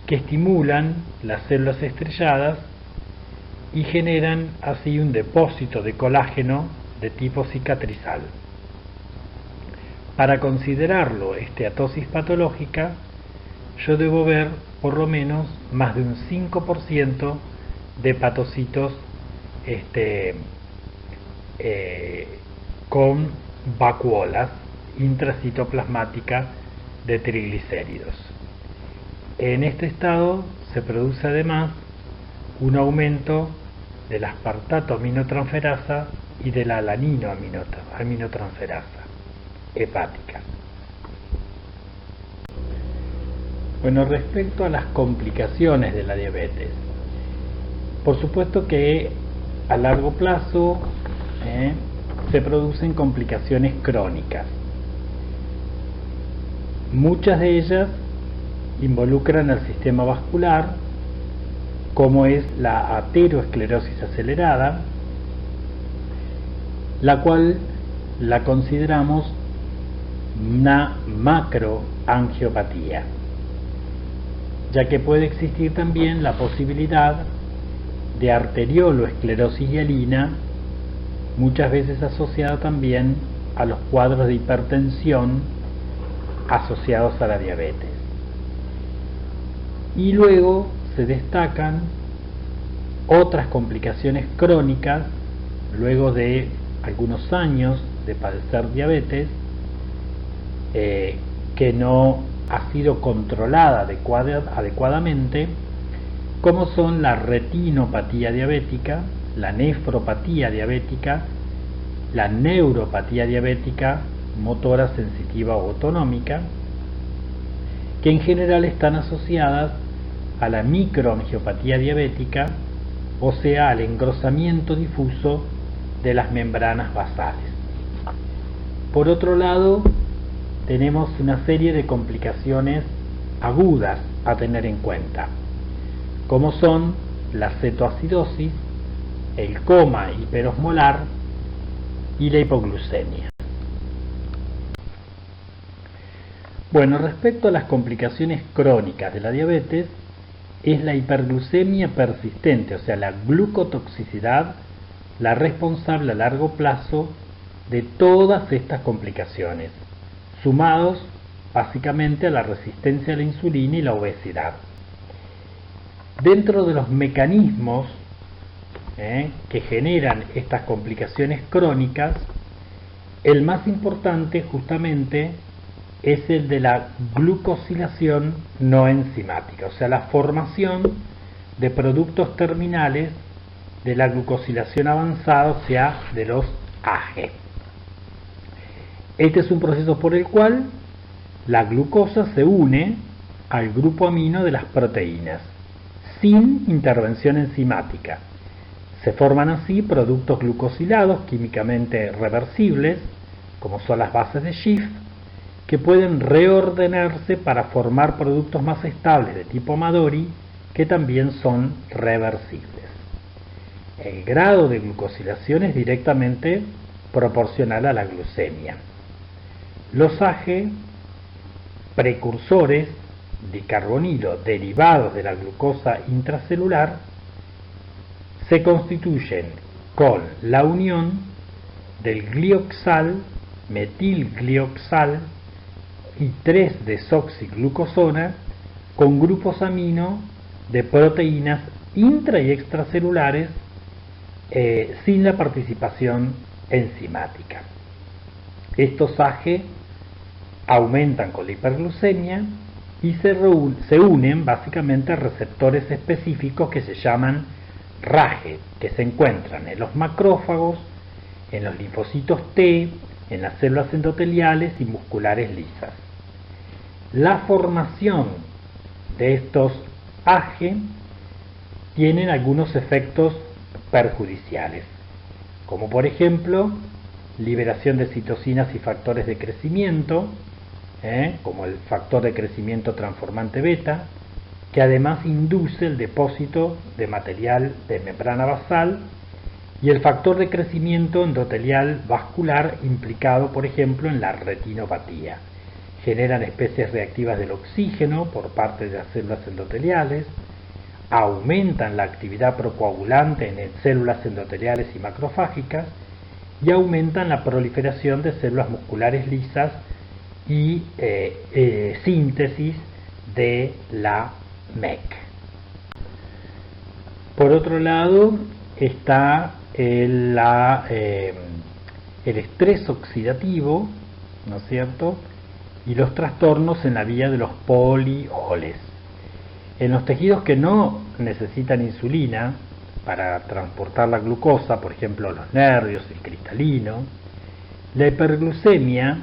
que estimulan las células estrelladas y generan así un depósito de colágeno de tipo cicatrizal. Para considerarlo esteatosis patológica, yo debo ver por lo menos más de un 5% de hepatocitos con vacuolas intracitoplasmáticas de triglicéridos. En este estado se produce además un aumento del aspartato aminotransferasa y de la alanino aminotransferasa hepática. Bueno, respecto a las complicaciones de la diabetes, por supuesto que a largo plazo se producen complicaciones crónicas. Muchas de ellas involucran al sistema vascular, como es la ateroesclerosis acelerada, la cual la consideramos una macroangiopatía, ya que puede existir también la posibilidad de arterioloesclerosis hialina, muchas veces asociada también a los cuadros de hipertensión asociados a la diabetes. Y luego se destacan otras complicaciones crónicas luego de algunos años de padecer diabetes, que no ha sido controlada adecuadamente, como son la retinopatía diabética, la nefropatía diabética, la neuropatía diabética motora sensitiva o autonómica, que en general están asociadas a la microangiopatía diabética, o sea, al engrosamiento difuso de las membranas basales. Por otro lado, tenemos una serie de complicaciones agudas a tener en cuenta, como son la cetoacidosis, el coma hiperosmolar y la hipoglucemia. Bueno, respecto a las complicaciones crónicas de la diabetes, es la hiperglucemia persistente, o sea, la glucotoxicidad, la responsable a largo plazo de todas estas complicaciones, sumados básicamente a la resistencia a la insulina y la obesidad. Dentro de los mecanismos que generan estas complicaciones crónicas, el más importante justamente es el de la glucosilación no enzimática, o sea, la formación de productos terminales de la glucosilación avanzada, o sea, de los AGE. Este es un proceso por el cual la glucosa se une al grupo amino de las proteínas, sin intervención enzimática. Se forman así productos glucosilados químicamente reversibles, como son las bases de Schiff, que pueden reordenarse para formar productos más estables de tipo Madori, que también son reversibles. El grado de glucosilación es directamente proporcional a la glucemia. Los AGE, precursores de carbonilo derivados de la glucosa intracelular, se constituyen con la unión del glioxal, metilglioxal y 3-desoxiglucosona con grupos amino de proteínas intra y extracelulares sin la participación enzimática. Estos AGE aumentan con la hiperglucemia y se unen básicamente a receptores específicos que se llaman RAGE, que se encuentran en los macrófagos, en los linfocitos T, en las células endoteliales y musculares lisas. La formación de estos AGE tienen algunos efectos perjudiciales, como por ejemplo liberación de citocinas y factores de crecimiento, como el factor de crecimiento transformante beta, que además induce el depósito de material de membrana basal, y el factor de crecimiento endotelial vascular implicado, por ejemplo, en la retinopatía. Generan especies reactivas del oxígeno por parte de las células endoteliales, aumentan la actividad procoagulante en células endoteliales y macrofágicas y aumentan la proliferación de células musculares lisas y síntesis de la MEC. Por otro lado está el estrés oxidativo, ¿no es cierto?, y los trastornos en la vía de los polioles. En los tejidos que no necesitan insulina para transportar la glucosa, por ejemplo los nervios, el cristalino, la hiperglucemia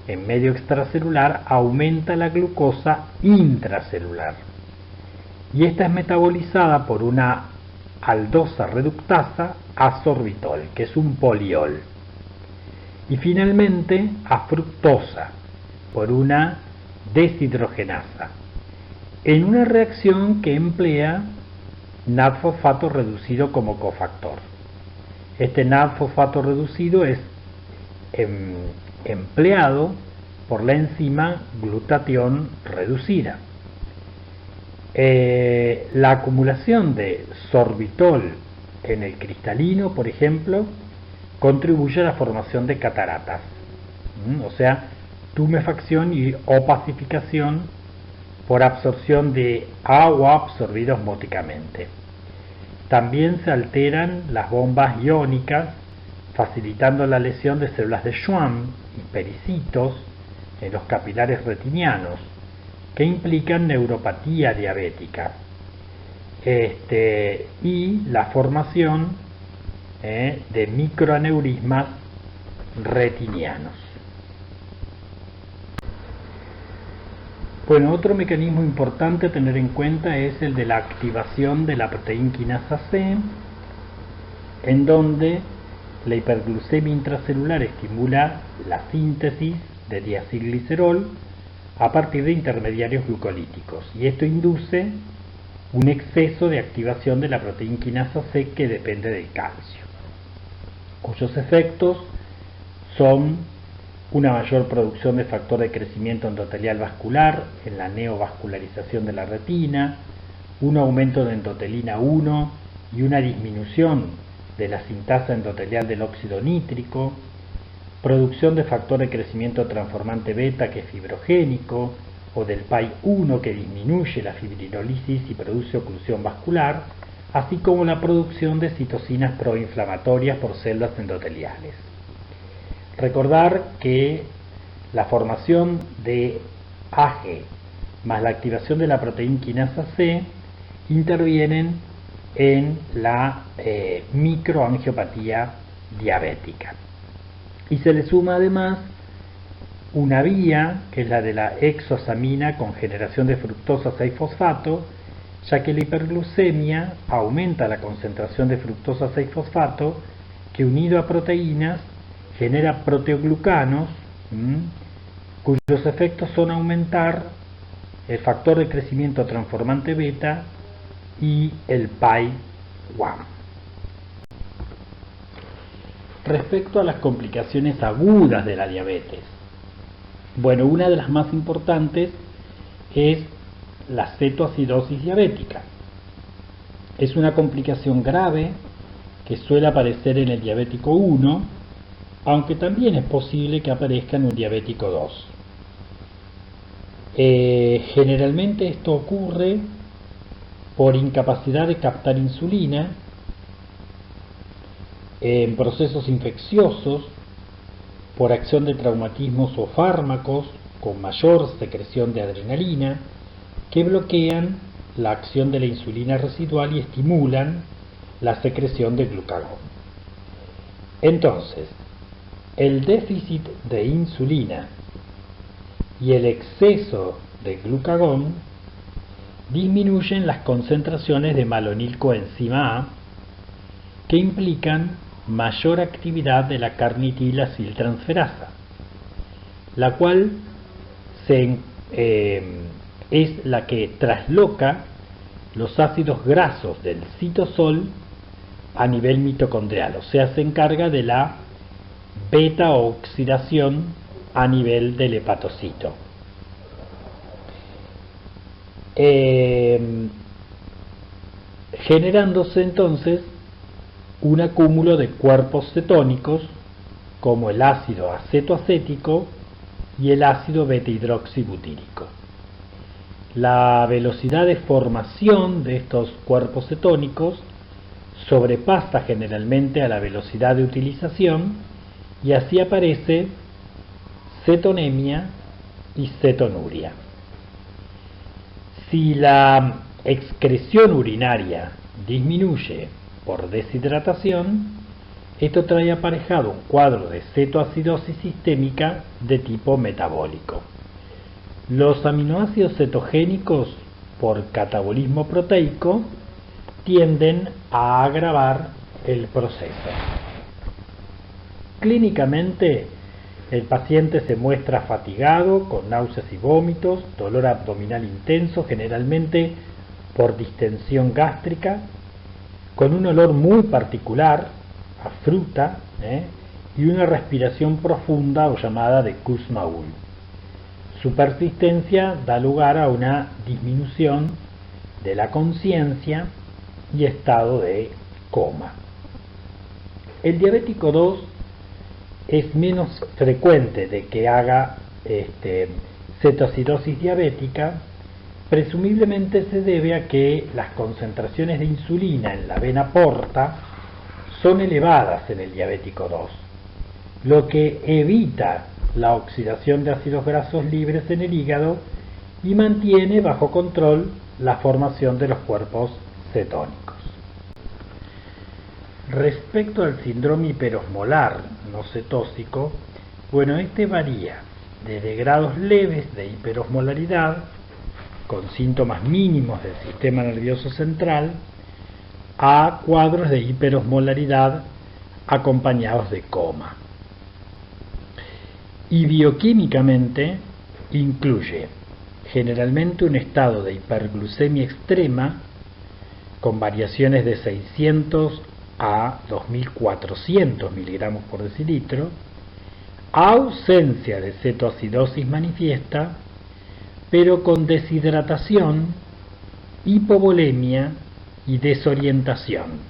en medio extracelular aumenta la glucosa intracelular y esta es metabolizada por una aldosa reductasa a sorbitol, que es un poliol, y finalmente a fructosa por una deshidrogenasa, en una reacción que emplea NAD-fosfato reducido como cofactor. Este NAD-fosfato reducido es empleado por la enzima glutatión reducida. La acumulación de sorbitol en el cristalino, por ejemplo, contribuye a la formación de cataratas, o sea, tumefacción y opacificación por absorción de agua absorbida osmóticamente. También se alteran las bombas iónicas, facilitando la lesión de células de Schwann y pericitos en los capilares retinianos, que implican neuropatía diabética y la formación de microaneurismas retinianos. Bueno, otro mecanismo importante a tener en cuenta es el de la activación de la proteína quinasa C, en donde la hiperglucemia intracelular estimula la síntesis de diacilglicerol a partir de intermediarios glucolíticos, y esto induce un exceso de activación de la proteína quinasa C que depende del calcio, cuyos efectos son una mayor producción de factor de crecimiento endotelial vascular en la neovascularización de la retina, un aumento de endotelina 1 y una disminución de la sintasa endotelial del óxido nítrico, producción de factor de crecimiento transformante beta que es fibrogénico, o del PAI-1 que disminuye la fibrinolisis y produce oclusión vascular, así como la producción de citocinas proinflamatorias por células endoteliales. Recordar que la formación de AGE más la activación de la proteína quinasa C intervienen en la microangiopatía diabética. Y se le suma además una vía, que es la de la exosamina con generación de fructosa 6-fosfato, ya que la hiperglucemia aumenta la concentración de fructosa 6-fosfato, que unido a proteínas genera proteoglucanos, cuyos efectos son aumentar el factor de crecimiento transformante beta y el PAI-1. Respecto a las complicaciones agudas de la diabetes, bueno, una de las más importantes es la cetoacidosis diabética. Es una complicación grave que suele aparecer en el diabético 1, aunque también es posible que aparezca en un diabético 2. Generalmente esto ocurre por incapacidad de captar insulina, en procesos infecciosos, por acción de traumatismos o fármacos con mayor secreción de adrenalina, que bloquean la acción de la insulina residual y estimulan la secreción de glucagón. Entonces, el déficit de insulina y el exceso de glucagón disminuyen las concentraciones de malonilcoenzima A, que implican mayor actividad de la carnitil-aciltransferasa, la cual es la que trasloca los ácidos grasos del citosol a nivel mitocondrial, o sea, se encarga de la beta-oxidación a nivel del hepatocito. Generándose entonces un acúmulo de cuerpos cetónicos como el ácido acetoacético y el ácido beta-hidroxibutírico. La velocidad de formación de estos cuerpos cetónicos sobrepasa generalmente a la velocidad de utilización y así aparece cetonemia y cetonuria. Si la excreción urinaria disminuye por deshidratación, esto trae aparejado un cuadro de cetoacidosis sistémica de tipo metabólico. Los aminoácidos cetogénicos, por catabolismo proteico, tienden a agravar el proceso. Clínicamente, el paciente se muestra fatigado, con náuseas y vómitos, dolor abdominal intenso, generalmente por distensión gástrica, con un olor muy particular a fruta, y una respiración profunda o llamada de Kussmaul. Su persistencia da lugar a una disminución de la conciencia y estado de coma. El diabético 2 es menos frecuente de que haga cetoacidosis diabética. Presumiblemente se debe a que las concentraciones de insulina en la vena porta son elevadas en el diabético 2, lo que evita la oxidación de ácidos grasos libres en el hígado y mantiene bajo control la formación de los cuerpos cetónicos. Respecto al síndrome hiperosmolar no cetósico, este varía desde grados leves de hiperosmolaridad, con síntomas mínimos del sistema nervioso central, a cuadros de hiperosmolaridad acompañados de coma. Y bioquímicamente incluye generalmente un estado de hiperglucemia extrema con variaciones de 600 a 2400 miligramos por decilitro, ausencia de cetoacidosis manifiesta, pero con deshidratación, hipovolemia y desorientación,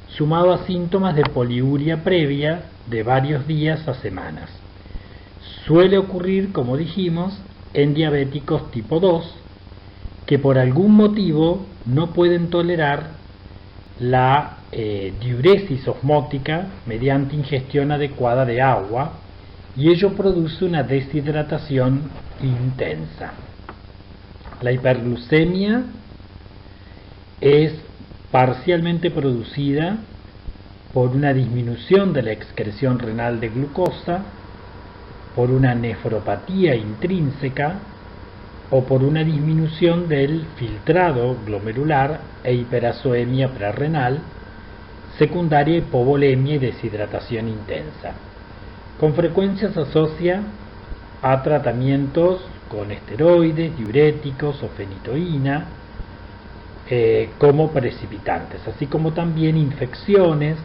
sumado a síntomas de poliuria previa de varios días a semanas. Suele ocurrir, como dijimos, en diabéticos tipo 2, que por algún motivo no pueden tolerar la diuresis osmótica mediante ingestión adecuada de agua, y ello produce una deshidratación intensa. La hiperglucemia es parcialmente producida por una disminución de la excreción renal de glucosa, por una nefropatía intrínseca o por una disminución del filtrado glomerular e hiperazoemia prerrenal, secundaria hipovolemia y deshidratación intensa. Con frecuencia se asocia a tratamientos con esteroides, diuréticos o fenitoína como precipitantes, así como también infecciones,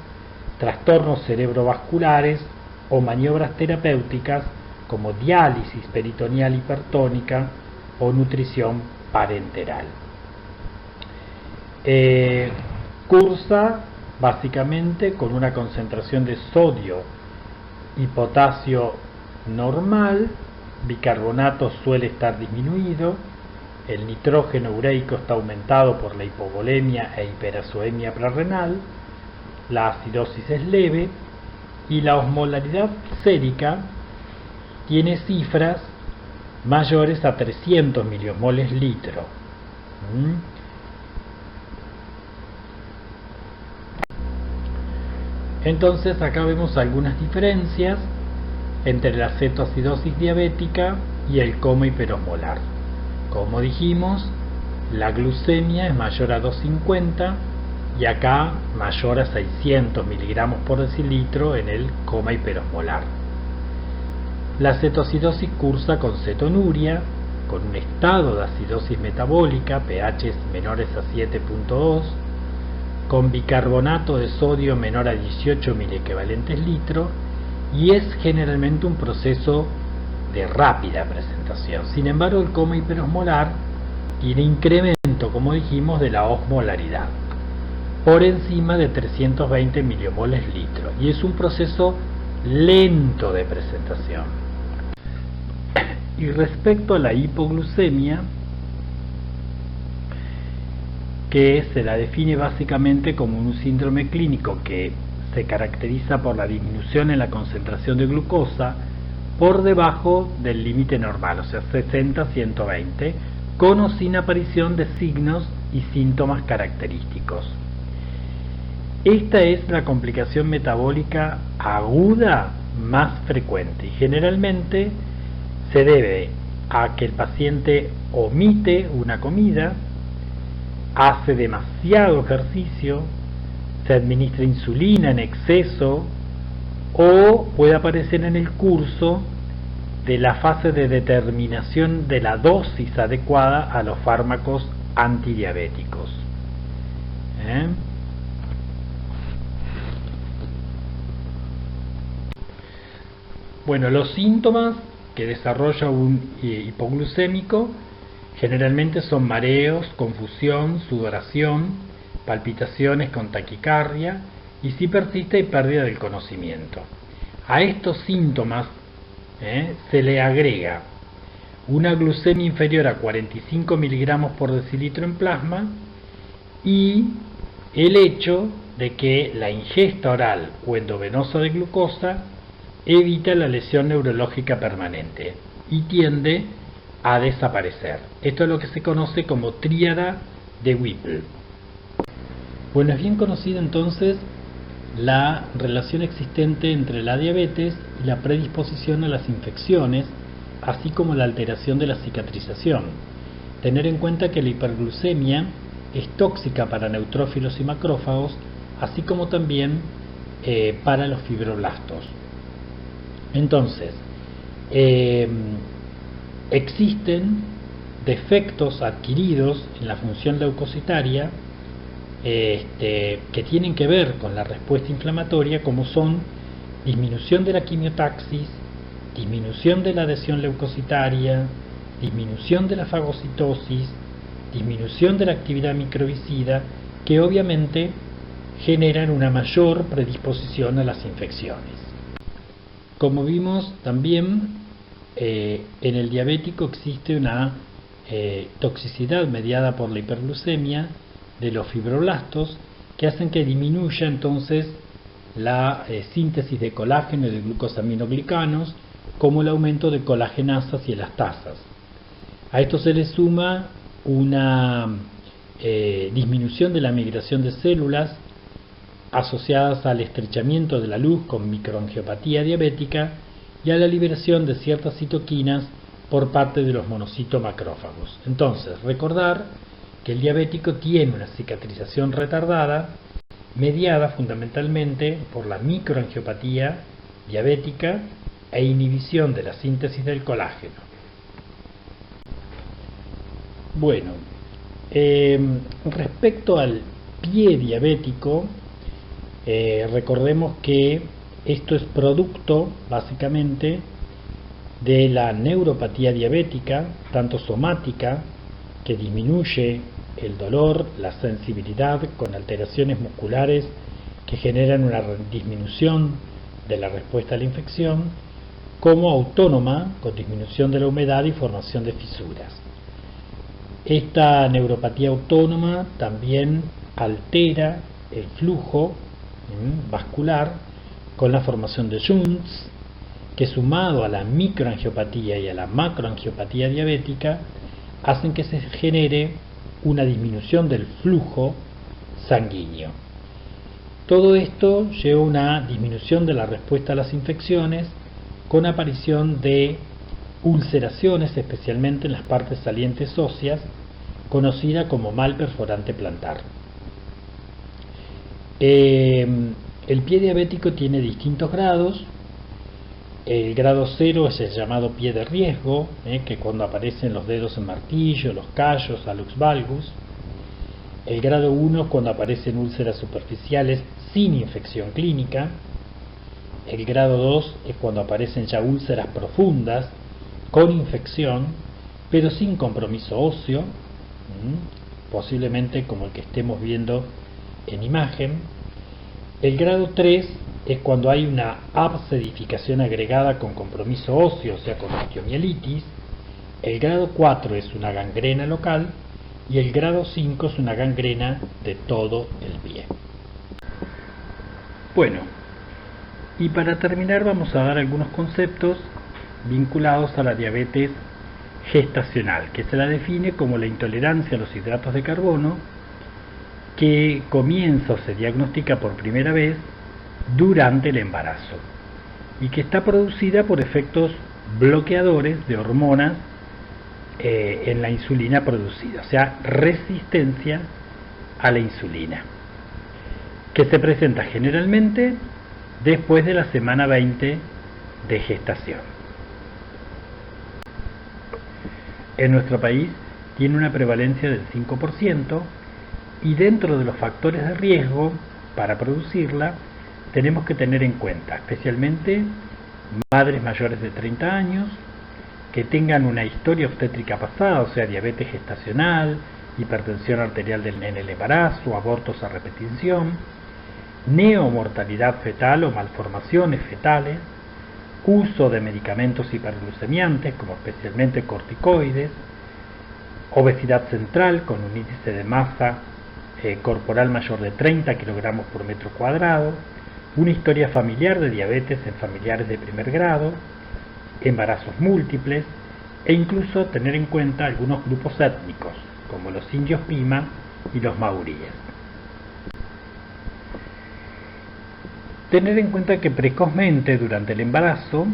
trastornos cerebrovasculares o maniobras terapéuticas como diálisis peritoneal hipertónica o nutrición parenteral. Cursa básicamente con una concentración de sodio y potasio normal. Bicarbonato suele estar disminuido, el nitrógeno ureico está aumentado por la hipovolemia e hiperazoemia prerrenal, la acidosis es leve y la osmolaridad sérica tiene cifras mayores a 300 miliosmoles litro. Entonces acá vemos algunas diferencias entre la cetoacidosis diabética y el coma hiperosmolar. Como dijimos, la glucemia es mayor a 250 y acá mayor a 600 miligramos por decilitro en el coma hiperosmolar. La cetoacidosis cursa con cetonuria, con un estado de acidosis metabólica, pH menores a 7.2, con bicarbonato de sodio menor a 18 miliequivalentes litro, y es generalmente un proceso de rápida presentación. Sin embargo, el coma hiperosmolar tiene incremento, como dijimos, de la osmolaridad por encima de 320 miliomoles litro, y es un proceso lento de presentación. Y respecto a la hipoglucemia, que se la define básicamente como un síndrome clínico que se caracteriza por la disminución en la concentración de glucosa por debajo del límite normal, o sea 60-120, con o sin aparición de signos y síntomas característicos. Esta es la complicación metabólica aguda más frecuente y generalmente se debe a que el paciente omite una comida, hace demasiado ejercicio, se administra insulina en exceso o puede aparecer en el curso de la fase de determinación de la dosis adecuada a los fármacos antidiabéticos. Bueno, los síntomas que desarrolla un hipoglucémico generalmente son mareos, confusión, sudoración, palpitaciones con taquicardia y, si persiste, hay pérdida del conocimiento. A estos síntomas se le agrega una glucemia inferior a 45 miligramos por decilitro en plasma y el hecho de que la ingesta oral o endovenosa de glucosa evita la lesión neurológica permanente y tiende a desaparecer. Esto es lo que se conoce como tríada de Whipple. Bueno, es bien conocida entonces la relación existente entre la diabetes y la predisposición a las infecciones, así como la alteración de la cicatrización. Tener en cuenta que la hiperglucemia es tóxica para neutrófilos y macrófagos, así como también para los fibroblastos. Entonces, existen defectos adquiridos en la función leucocitaria que tienen que ver con la respuesta inflamatoria, como son disminución de la quimiotaxis, disminución de la adhesión leucocitaria, disminución de la fagocitosis, disminución de la actividad microbicida, que obviamente generan una mayor predisposición a las infecciones. Como vimos también, en el diabético existe una toxicidad mediada por la hiperglucemia de los fibroblastos, que hacen que disminuya entonces la síntesis de colágeno y de glucosaminoglicanos, como el aumento de colagenasas y elastasas. A esto se le suma una disminución de la migración de células asociadas al estrechamiento de la luz con microangiopatía diabética y a la liberación de ciertas citoquinas por parte de los monocitos macrófagos. Entonces, recordar que el diabético tiene una cicatrización retardada, mediada fundamentalmente por la microangiopatía diabética e inhibición de la síntesis del colágeno. Bueno, respecto al pie diabético, recordemos que esto es producto básicamente de la neuropatía diabética, tanto somática, que disminuye el dolor, la sensibilidad con alteraciones musculares que generan una disminución de la respuesta a la infección, como autónoma, con disminución de la humedad y formación de fisuras. Esta neuropatía autónoma también altera el flujo vascular con la formación de shunts, que sumado a la microangiopatía y a la macroangiopatía diabética hacen que se genere una disminución del flujo sanguíneo. Todo esto lleva a una disminución de la respuesta a las infecciones, con aparición de ulceraciones, especialmente en las partes salientes óseas, conocida como mal perforante plantar. El pie diabético tiene distintos grados. El grado 0 es el llamado pie de riesgo, que cuando aparecen los dedos en martillo, los callos, hallux valgus. El grado 1 es cuando aparecen úlceras superficiales sin infección clínica. El grado 2 es cuando aparecen ya úlceras profundas con infección, pero sin compromiso óseo, posiblemente como el que estemos viendo en imagen. El grado 3 es cuando hay una abscedificación agregada con compromiso óseo, o sea, con osteomielitis. El grado 4 es una gangrena local y el grado 5 es una gangrena de todo el pie. Bueno, y para terminar vamos a dar algunos conceptos vinculados a la diabetes gestacional, que se la define como la intolerancia a los hidratos de carbono que comienza o se diagnostica por primera vez durante el embarazo y que está producida por efectos bloqueadores de hormonas en la insulina producida, o sea, resistencia a la insulina, que se presenta generalmente después de la semana 20 de gestación. En nuestro país tiene una prevalencia del 5% y dentro de los factores de riesgo para producirla tenemos que tener en cuenta especialmente madres mayores de 30 años, que tengan una historia obstétrica pasada, o sea, diabetes gestacional, hipertensión arterial en el embarazo, abortos a repetición, neomortalidad fetal o malformaciones fetales, uso de medicamentos hiperglucemiantes como especialmente corticoides, obesidad central con un índice de masa corporal mayor de 30 kilogramos por metro cuadrado, una historia familiar de diabetes en familiares de primer grado, embarazos múltiples e incluso tener en cuenta algunos grupos étnicos como los indios Pima y los maoríes. Tener en cuenta que precozmente durante el embarazo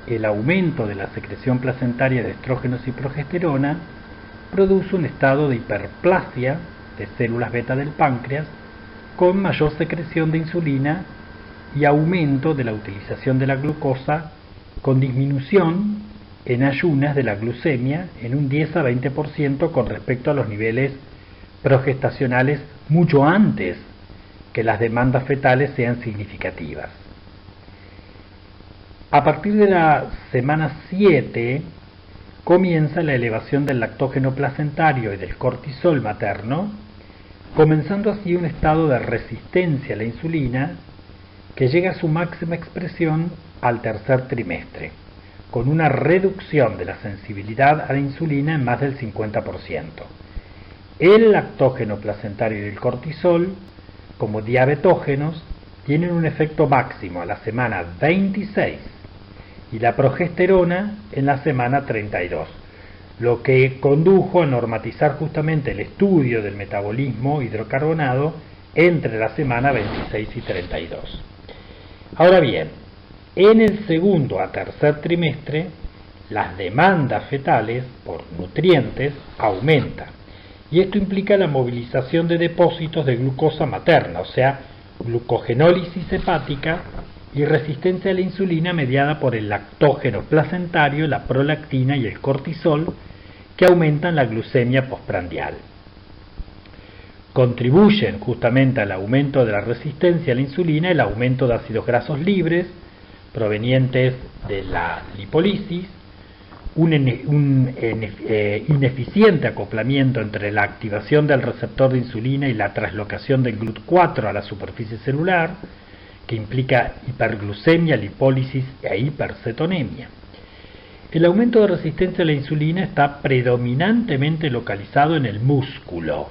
el aumento de la secreción placentaria de estrógenos y progesterona produce un estado de hiperplasia de células beta del páncreas con mayor secreción de insulina y aumento de la utilización de la glucosa, con disminución en ayunas de la glucemia en un 10 a 20% con respecto a los niveles progestacionales mucho antes que las demandas fetales sean significativas. A partir de la semana 7 comienza la elevación del lactógeno placentario y del cortisol materno, comenzando así un estado de resistencia a la insulina que llega a su máxima expresión al tercer trimestre, con una reducción de la sensibilidad a la insulina en más del 50%. El lactógeno placentario y el cortisol, como diabetógenos, tienen un efecto máximo a la semana 26 y la progesterona en la semana 32, lo que condujo a normatizar justamente el estudio del metabolismo hidrocarbonado entre la semana 26 y 32. Ahora bien, en el segundo a tercer trimestre, las demandas fetales por nutrientes aumentan, y esto implica la movilización de depósitos de glucosa materna, o sea, glucogenólisis hepática y resistencia a la insulina mediada por el lactógeno placentario, la prolactina y el cortisol, que aumentan la glucemia postprandial. Contribuyen justamente al aumento de la resistencia a la insulina el aumento de ácidos grasos libres provenientes de la lipólisis, ineficiente acoplamiento entre la activación del receptor de insulina y la translocación del GLUT4 a la superficie celular, que implica hiperglucemia, lipólisis e hipercetonemia. El aumento de resistencia a la insulina está predominantemente localizado en el músculo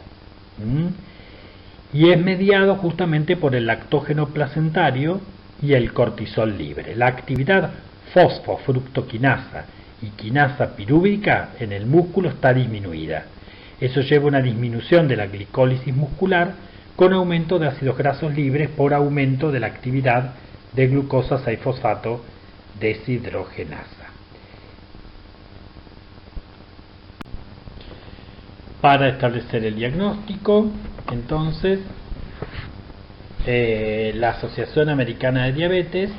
y es mediado justamente por el lactógeno placentario y el cortisol libre. La actividad fosfofructoquinasa y quinasa pirúvica en el músculo está disminuida. Eso lleva a una disminución de la glicólisis muscular con aumento de ácidos grasos libres por aumento de la actividad de glucosa 6-fosfato deshidrogenasa. Para establecer el diagnóstico, entonces, la Asociación Americana de Diabetes,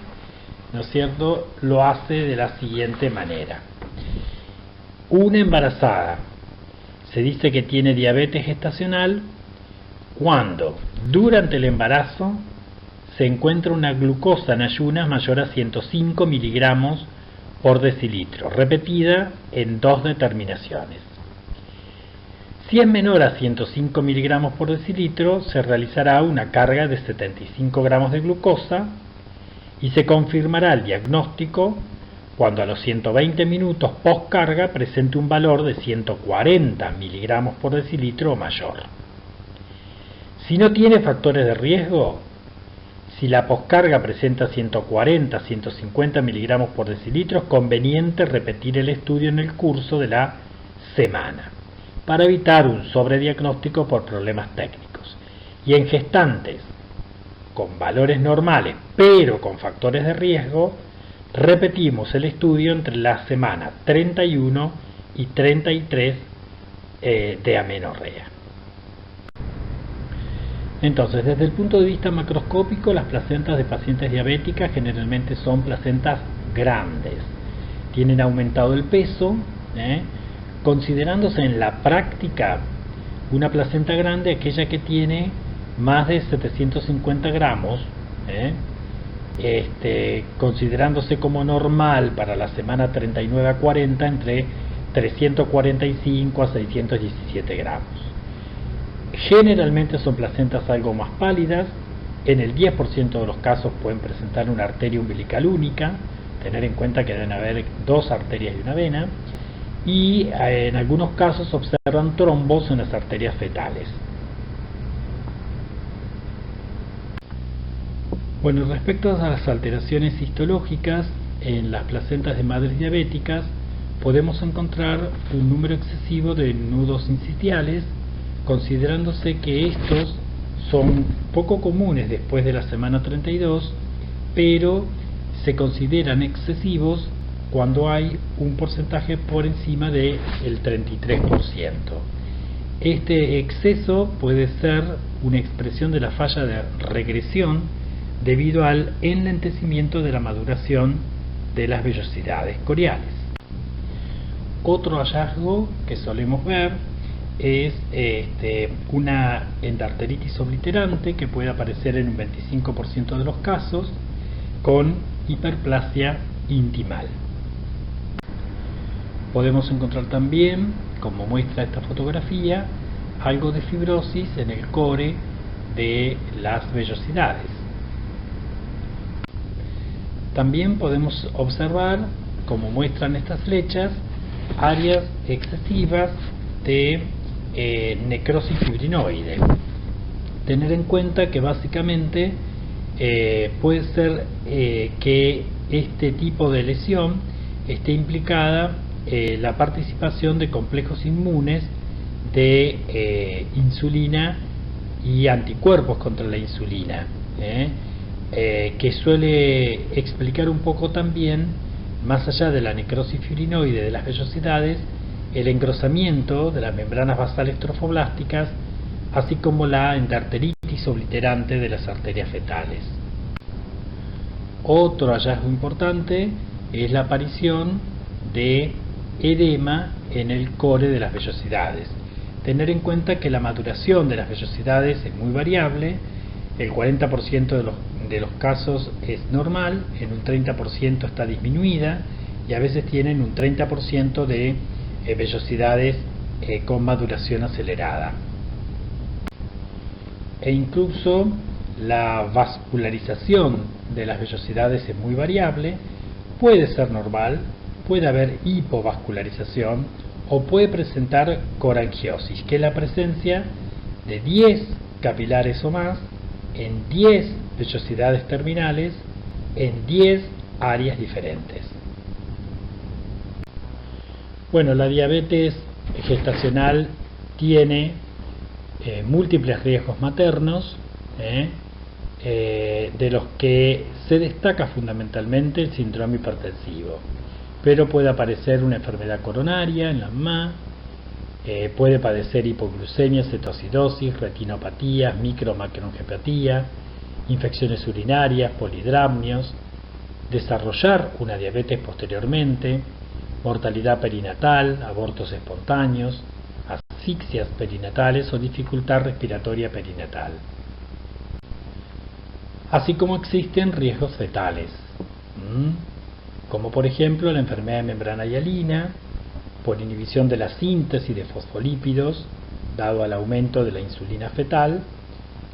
¿no es cierto?, lo hace de la siguiente manera. Una embarazada se dice que tiene diabetes gestacional cuando durante el embarazo se encuentra una glucosa en ayunas mayor a 105 miligramos por decilitro, repetida en 2 determinaciones. Si es menor a 105 miligramos por decilitro, se realizará una carga de 75 gramos de glucosa y se confirmará el diagnóstico cuando a los 120 minutos postcarga presente un valor de 140 miligramos por decilitro o mayor. Si no tiene factores de riesgo, si la postcarga presenta 140-150 miligramos por decilitro, es conveniente repetir el estudio en el curso de la semana, para evitar un sobrediagnóstico por problemas técnicos. Y en gestantes con valores normales, pero con factores de riesgo, repetimos el estudio entre la semana 31 y 33 de amenorrea. Entonces, desde el punto de vista macroscópico, las placentas de pacientes diabéticas generalmente son placentas grandes. Tienen aumentado el peso, considerándose en la práctica una placenta grande aquella que tiene más de 750 gramos, considerándose como normal para la semana 39 a 40 entre 345 a 617 gramos. Generalmente son placentas algo más pálidas, en el 10% de los casos pueden presentar una arteria umbilical única, tener en cuenta que deben haber 2 arterias y una vena, y en algunos casos observan trombos en las arterias fetales. Bueno, respecto a las alteraciones histológicas en las placentas de madres diabéticas, podemos encontrar un número excesivo de nudos sincitiales, considerándose que estos son poco comunes después de la semana 32, pero se consideran excesivos cuando hay un porcentaje por encima del 33%. Este exceso puede ser una expresión de la falla de regresión debido al enlentecimiento de la maduración de las vellosidades coriales. Otro hallazgo que solemos ver es una endarteritis obliterante que puede aparecer en un 25% de los casos con hiperplasia intimal. Podemos encontrar también, como muestra esta fotografía, algo de fibrosis en el core de las vellosidades. También podemos observar, como muestran estas flechas, áreas excesivas de necrosis fibrinoide. Tener en cuenta que básicamente puede ser que este tipo de lesión esté implicada la participación de complejos inmunes de insulina y anticuerpos contra la insulina, que suele explicar un poco también, más allá de la necrosis fibrinoide de las vellosidades, el engrosamiento de las membranas basales trofoblásticas, así como la endarteritis obliterante de las arterias fetales. Otro hallazgo importante es la aparición de edema en el core de las vellosidades. Tener en cuenta que la maduración de las vellosidades es muy variable, el 40% de los casos es normal, en un 30% está disminuida y a veces tienen un 30% de vellosidades con maduración acelerada. E incluso la vascularización de las vellosidades es muy variable, puede ser normal, puede haber hipovascularización o puede presentar corangiosis, que es la presencia de 10 capilares o más en 10 vellosidades terminales en 10 áreas diferentes. Bueno, la diabetes gestacional tiene múltiples riesgos maternos, de los que se destaca fundamentalmente el síndrome hipertensivo, pero puede aparecer una enfermedad coronaria en la mamá, puede padecer hipoglucemia, cetoacidosis, retinopatías, micro o macroangiopatía, infecciones urinarias, polidramnios, desarrollar una diabetes posteriormente, mortalidad perinatal, abortos espontáneos, asfixias perinatales o dificultad respiratoria perinatal. Así como existen riesgos fetales, como por ejemplo la enfermedad de membrana hialina, por inhibición de la síntesis de fosfolípidos, dado al aumento de la insulina fetal,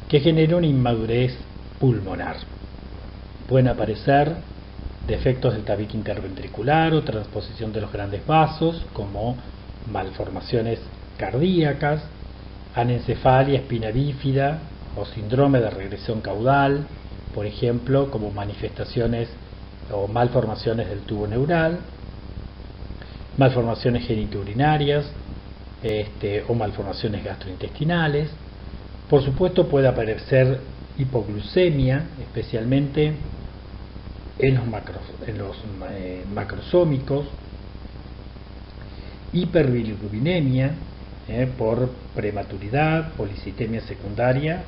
que genera una inmadurez pulmonar. Pueden aparecer defectos del tabique interventricular o transposición de los grandes vasos, como malformaciones cardíacas, anencefalia, espina bífida o síndrome de regresión caudal, por ejemplo, como manifestaciones o malformaciones del tubo neural, malformaciones genitourinarias o malformaciones gastrointestinales. Por supuesto, puede aparecer hipoglucemia, especialmente en los macrosómicos, hiperbilirubinemia por prematuridad, policitemia secundaria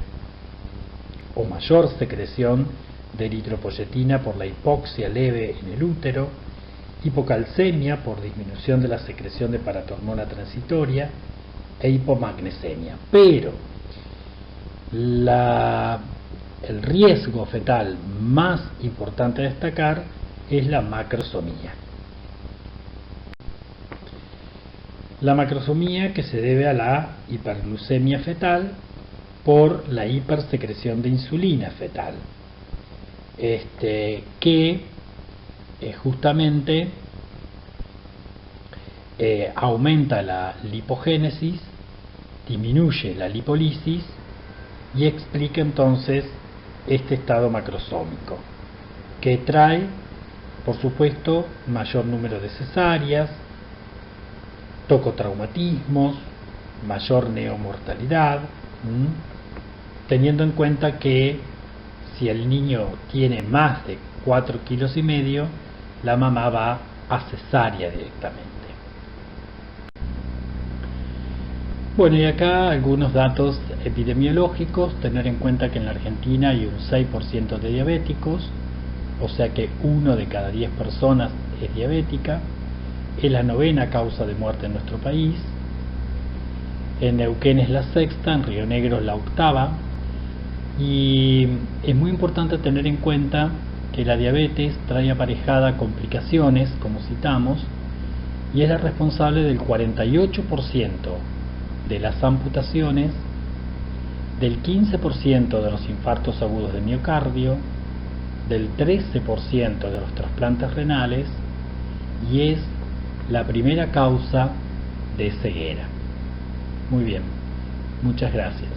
o mayor secreción de eritropoyetina por la hipoxia leve en el útero, hipocalcemia por disminución de la secreción de paratormona transitoria e hipomagnesemia. Pero el riesgo fetal más importante a destacar es la macrosomía. La macrosomía, que se debe a la hiperglucemia fetal por la hipersecreción de insulina fetal, que justamente aumenta la lipogénesis, disminuye la lipólisis y explica entonces este estado macrosómico, que trae, por supuesto, mayor número de cesáreas, tocotraumatismos, mayor neomortalidad, teniendo en cuenta que si el niño tiene más de 4,5 kilos, la mamá va a cesárea directamente. Bueno, y acá algunos datos epidemiológicos. Tener en cuenta que en la Argentina hay un 6% de diabéticos, o sea que 1 de cada 10 personas es diabética. Es la 9ª causa de muerte en nuestro país. En Neuquén es la 6ª, en Río Negro es la 8ª. Y es muy importante tener en cuenta que la diabetes trae aparejada complicaciones, como citamos, y es la responsable del 48% de las amputaciones, del 15% de los infartos agudos de miocardio, del 13% de los trasplantes renales y es la primera causa de ceguera. Muy bien, muchas gracias.